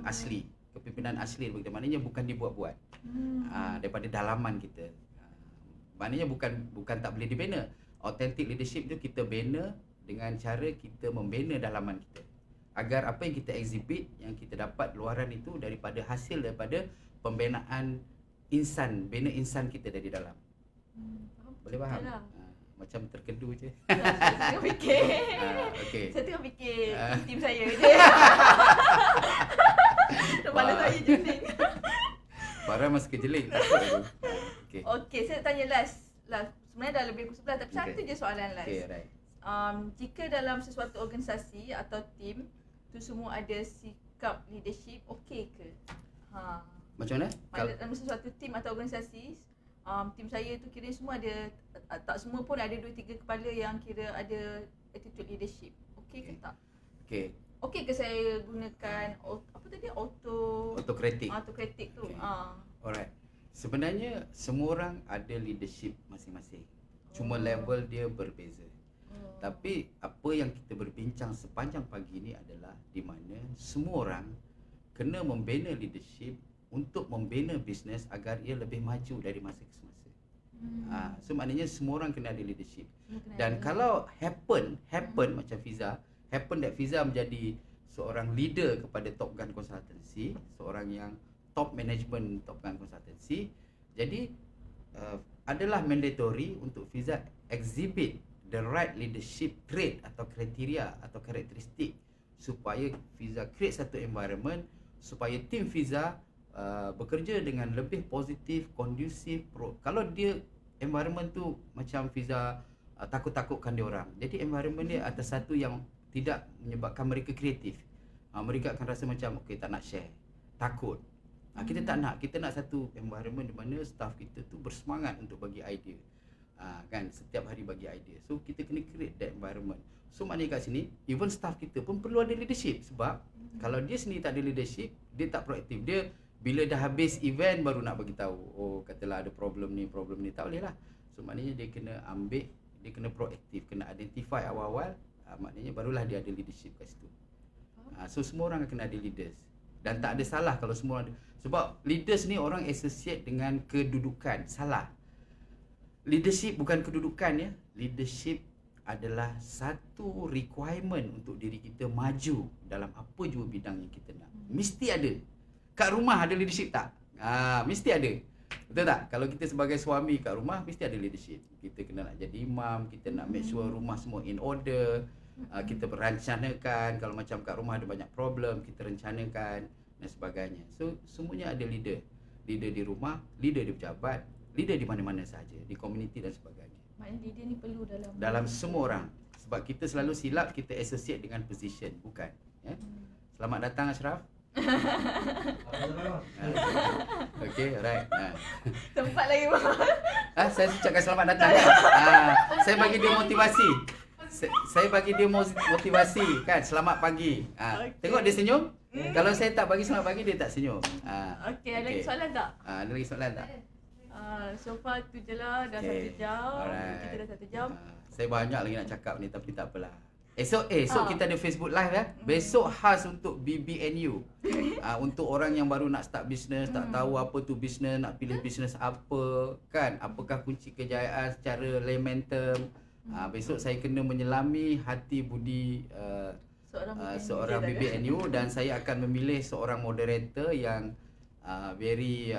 Speaker 2: asli. Kepimpinan asli begitu. Maknanya bukan dibuat-buat. Daripada dalaman kita. Maknanya bukan tak boleh dibina. Authentic leadership tu kita bina dengan cara kita membina dalaman kita. Agar apa yang kita exhibit, yang kita dapat luaran itu daripada pembinaan bina insan kita dari dalam. Boleh faham? Macam terkedu je.
Speaker 1: Saya tengah fikir.
Speaker 2: Okay.
Speaker 1: Saya tengah fikir tim saya je. Kepala saya jeling.
Speaker 2: Farah masih kejeling.
Speaker 1: Okay, saya tanya last. Sebenarnya dah lebih pukul 11 tapi satu je soalan last.
Speaker 2: Okay, right.
Speaker 1: Jika dalam sesuatu organisasi atau tim tu semua ada sikap leadership, okey ke?
Speaker 2: Macam mana?
Speaker 1: Dalam sesuatu tim atau organisasi, tim saya tu kira semua ada, tak semua pun ada 2-3 kepala yang kira ada attitude leadership. Okey ke tak?
Speaker 2: Okey.
Speaker 1: Okey ke saya gunakan apa tadi autokratik tu?
Speaker 2: Okay. Alright. Sebenarnya semua orang ada leadership masing-masing. Cuma level dia berbeza. Tapi apa yang kita berbincang sepanjang pagi ni adalah di mana semua orang kena membina leadership untuk membina bisnes agar ia lebih maju dari masa ke semasa. So maknanya semua orang kena ada leadership. Dan kalau happen macam Fiza, that Fiza menjadi seorang leader kepada Top Gun Consultancy, seorang yang top management Top Gun Consultancy. Jadi adalah mandatory untuk Fiza exhibit the right leadership trait atau kriteria atau karakteristik supaya Fiza create satu environment supaya tim Fiza bekerja dengan lebih positif, kondusif. Kalau dia environment tu macam Fiza takut-takutkan dia orang. Jadi environment dia atas satu yang tidak menyebabkan mereka kreatif. Mereka akan rasa macam okey tak nak share, takut. Kita tak nak. Kita nak satu environment di mana staff kita tu bersemangat untuk bagi idea. Kan setiap hari bagi idea. So kita kena create that environment. So maknanya kat sini even staff kita pun perlu ada leadership sebab kalau dia sendiri tak ada leadership, dia tak proaktif. Dia bila dah habis event baru nak bagi tahu. Oh katalah ada problem ni, tak boleh lah. So maknanya dia kena ambil, dia kena proaktif, kena identify awal-awal. Maknanya barulah dia ada leadership kat situ. So semua orang kena ada leaders. Dan tak ada salah kalau semua ada. Sebab leaders ni orang associate dengan kedudukan. Salah. Leadership bukan kedudukan ya. Leadership adalah satu requirement untuk diri kita maju dalam apa jua bidang yang kita nak. Mesti ada. Kat rumah ada leadership tak? Mesti ada. Betul tak? Kalau kita sebagai suami kat rumah mesti ada leadership. Kita kena nak jadi imam, kita nak make sure rumah semua in order. Kita berencanakan kalau macam kat rumah ada banyak problem, kita rencanakan dan sebagainya. So semuanya ada leader. Leader di rumah, leader di pejabat, leader di mana-mana saja, di komuniti dan sebagainya.
Speaker 1: Maknanya leader ni perlu
Speaker 2: dalam semua orang. Sebab kita selalu silap kita associate dengan position, bukan. Ya? Selamat datang Ashraf. Okay, alright.
Speaker 1: Tempat lagi bang.
Speaker 2: Saya ucapkan selamat datang kan. Saya bagi dia motivasi. Saya bagi dia motivasi kan. Selamat pagi. Okay. Tengok dia senyum. Kalau saya tak bagi selamat pagi dia tak senyum.
Speaker 1: Okay, ada lagi soalan tak?
Speaker 2: Ada lagi soalan tak?
Speaker 1: So far tu je lah, dah 1 jam.
Speaker 2: Alright.
Speaker 1: Kita dah 1 jam.
Speaker 2: Saya banyak lagi nak cakap ni tapi tak apalah. Esok kita ada Facebook Live ya. Besok khas untuk BBNU. Untuk orang yang baru nak start bisnes, tak tahu apa tu bisnes, nak pilih bisnes apa kan? Apakah kunci kejayaan secara layman term? Besok saya kena menyelami hati budi seorang BBNU dan saya akan memilih seorang moderator yang very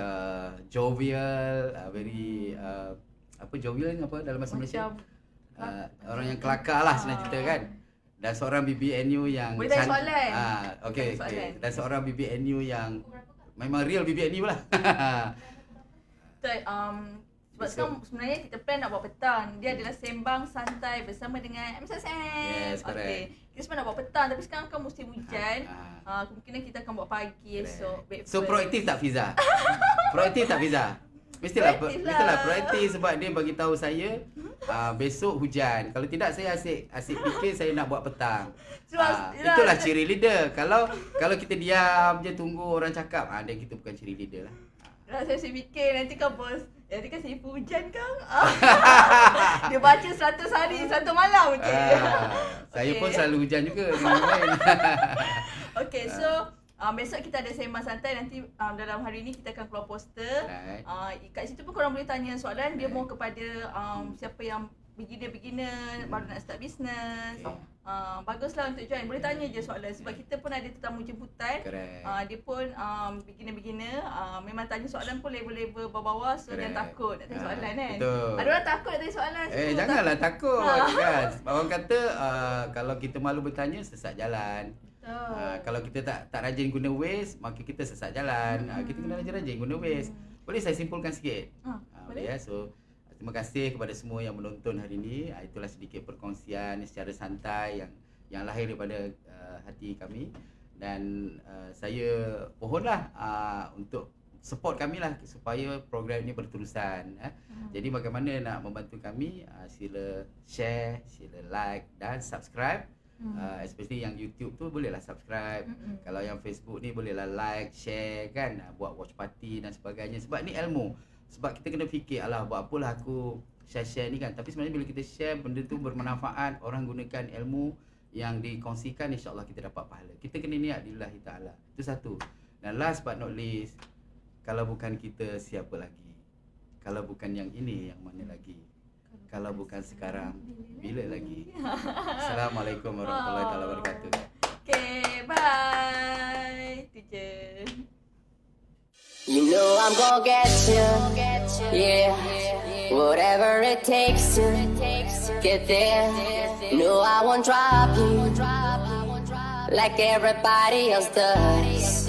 Speaker 2: jovial, very jovial ni apa dalam bahasa Malaysia? Orang yang kelakar lah senang cerita kan. Dan seorang BBNU yang
Speaker 1: boleh tanya soalan.
Speaker 2: Okey. Dan seorang BBNU yang memang real BBNU lah.
Speaker 1: Sebab sekarang sebenarnya kita plan nak buat petang. Dia adalah sembang santai bersama dengan MSM.
Speaker 2: Yes, correct.
Speaker 1: Okay. Kita sebenarnya nak buat petang tapi sekarang kan musim hujan. Kemungkinan kita akan buat pagi esok.
Speaker 2: So proaktif tak Fiza? Proaktif tak Fiza? Mestilah proaktif sebab dia bagi tahu saya besok hujan. Kalau tidak saya asyik fikir saya nak buat petang. Itulah ciri leader. Kalau kita diam je tunggu orang cakap, dia kita bukan ciri leader lah.
Speaker 1: Saya fikir nanti kan bos, nanti kan saya hujan kan. Dia baca 100 hari 1 malam je.
Speaker 2: Saya pun selalu hujan juga dengan orang lain.
Speaker 1: Okay, so besok kita ada sembang santai. Nanti dalam hari ni kita akan keluar poster. Kat situ pun korang boleh tanya soalan. Dia mau kepada siapa yang beginner baru nak start business. Baguslah untuk join. Boleh tanya je soalan sebab kita pun ada tetamu jemputan. Dia pun beginner. Memang tanya soalan pun level-level bawah-bawah. So jangan takut nak tanya soalan kan.
Speaker 2: Betul.
Speaker 1: Ada orang takut nak tanya soalan.
Speaker 2: Janganlah takut kan. Orang kata kalau kita malu bertanya sesat jalan. Kalau kita tak rajin guna Waze, maka kita sesat jalan. Kita kena rajin-rajin guna Waze. Boleh saya simpulkan sikit? Boleh ya. So terima kasih kepada semua yang menonton hari ini. Itulah sedikit perkongsian secara santai yang lahir daripada hati kami. Dan saya mohonlah untuk support kami lah supaya program ini berterusan. Jadi bagaimana nak membantu kami? Sila share, sila like dan subscribe. Especially yang YouTube tu bolehlah subscribe. Kalau yang Facebook ni bolehlah like, share kan, buat watch party dan sebagainya. Sebab ni ilmu. Sebab kita kena fikir, alah buat apalah aku share ni kan. Tapi sebenarnya bila kita share benda tu bermanfaat, orang gunakan ilmu yang dikongsikan, insya-Allah kita dapat pahala. Kita kena niat lillahi taala. Itu satu. Dan last but not least, kalau bukan kita siapa lagi? Kalau bukan yang ini, yang mana lagi? Kalau bukan sekarang, bila lagi? Assalamualaikum warahmatullahi wabarakatuh.
Speaker 1: Okay, bye. Tu je.
Speaker 3: You know I'm gonna get you, yeah. Whatever it takes to get there. No, I won't drop you like everybody else does.